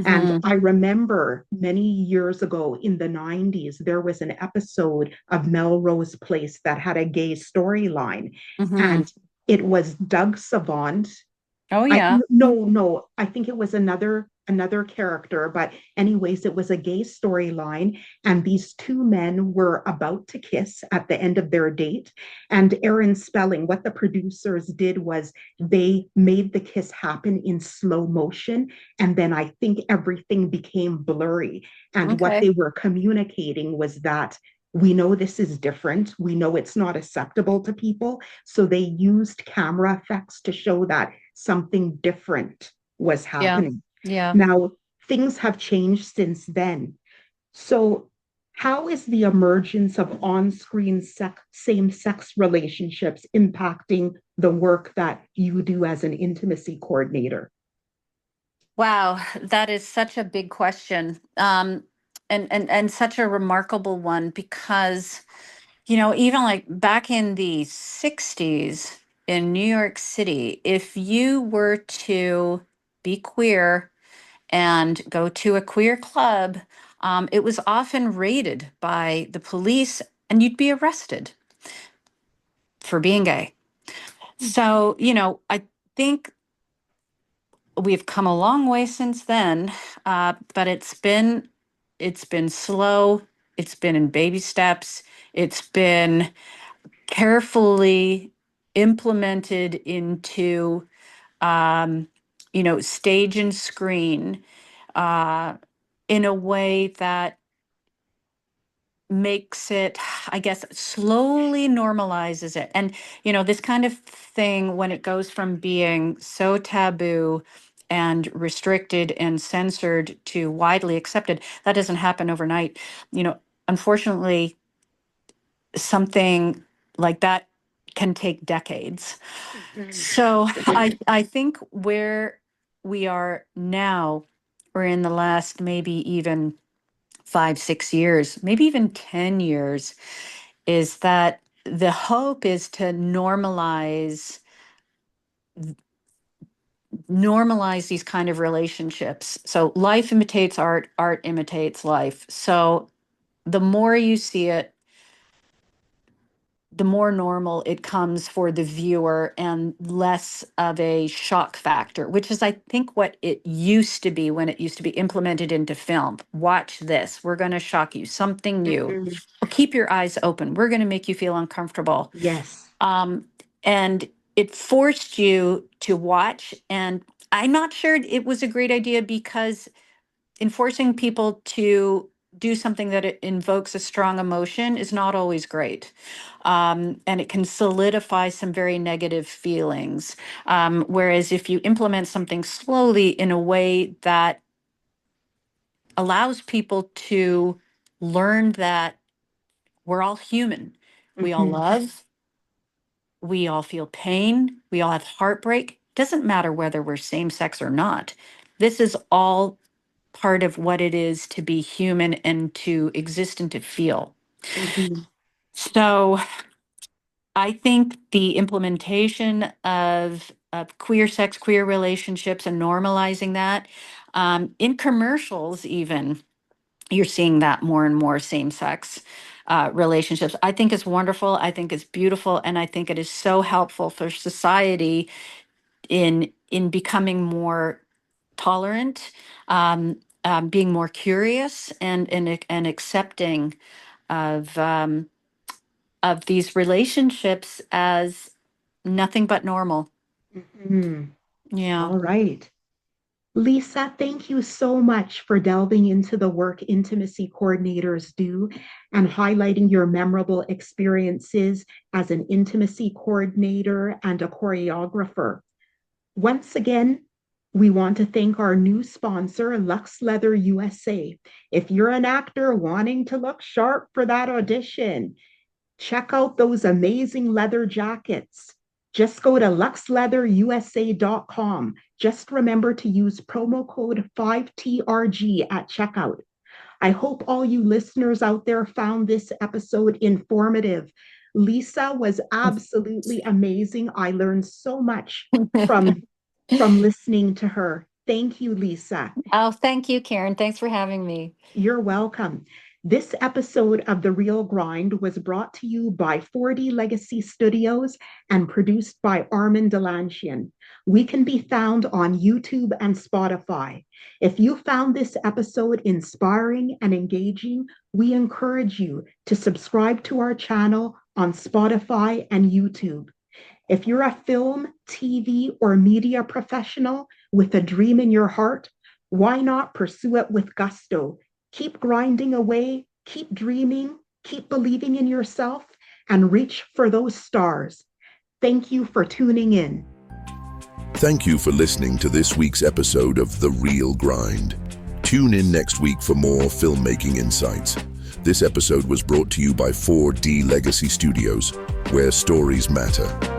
And Mhm. I remember many years ago in the 90s, there was an episode of Melrose Place that had a gay storyline. Mhm. And it was Doug Savant. Oh I yeah. no, I think it was another character, but anyways, it was a gay storyline, and these two men were about to kiss at the end of their date. And Aaron Spelling, what the producers did was they made the kiss happen in slow motion, and then I think everything became blurry. And what Okay. they were communicating was that we know this is different. We know it's not acceptable to people. So they used camera effects to show that something different was Yeah. happening. Yeah. Now, things have changed since then. So How is the emergence of on-screen same-sex relationships impacting the work that you do as an intimacy coordinator? Wow, that is such a big question. And such a remarkable one because, even like back in the 60s in New York City, if you were to be queer and go to a queer club, it was often raided by the police and you'd be arrested for being gay. So, I think we've come a long way since then, but it's been slow. It's been in baby steps. It's been carefully implemented into, stage and screen uh, in a way that makes it, I guess, slowly normalizes it. And, this kind of thing, when it goes from being so taboo and restricted and censored to widely accepted, that doesn't happen overnight. Unfortunately, something like that can take decades. So I think where we are now, or in the last maybe even 5, 6 years, maybe even 10 years, is that the hope is to normalize these kind of relationships. So life imitates art, art imitates life. So the more you see it, the more normal it comes for the viewer and less of a shock factor, which is, I think, what it used to be when it used to be implemented into film. Watch this. We're going to shock you. Something new. Mhm. Keep your eyes open. We're going to make you feel uncomfortable. Yes. And it forced you to watch. And I'm not sure it was a great idea because enforcing people to do something that it invokes a strong emotion is not always great. And it can solidify some very negative feelings. Whereas if you implement something slowly in a way that allows people to learn that we're all human, we all Mhm. love, we all feel pain, we all have heartbreak. Doesn't matter whether we're same sex or not. This is all part of what it is to be human and to exist and to feel. Mhm. So I think the implementation of queer sex, queer relationships, and normalizing that in commercials, even you're seeing that more and more same sex relationships. I think it's wonderful. I think it's beautiful. And I think it is so helpful for society in becoming more tolerant, being more curious, and accepting of these relationships as nothing but normal. Mhm. Yeah. All right. Lisa, thank you so much for delving into the work intimacy coordinators do and highlighting your memorable experiences as an intimacy coordinator and a choreographer. Once again, we want to thank our new sponsor, Lux Leather USA. If you're an actor wanting to look sharp for that audition, check out those amazing leather jackets. Just go to luxleatherusa.com. Just remember to use promo code 5TRG at checkout. I hope all you listeners out there found this episode informative. Lisa was absolutely amazing. I learned so much from listening to her. Thank you, Lisa. Oh, thank you, Karen. Thanks for having me. You're welcome. This episode of The Real Grind was brought to you by 4D Legacy Studios and produced by Armin Delanchian. We can be found on YouTube and Spotify. If you found this episode inspiring and engaging, we encourage you to subscribe to our channel on Spotify and YouTube. If you're a film, TV, or media professional with a dream in your heart, why not pursue it with gusto? Keep grinding away, keep dreaming, keep believing in yourself, and reach for those stars. Thank you for tuning in. Thank you for listening to this week's episode of The Real Grind. Tune in next week for more filmmaking insights. This episode was brought to you by 4D Legacy Studios, where stories matter.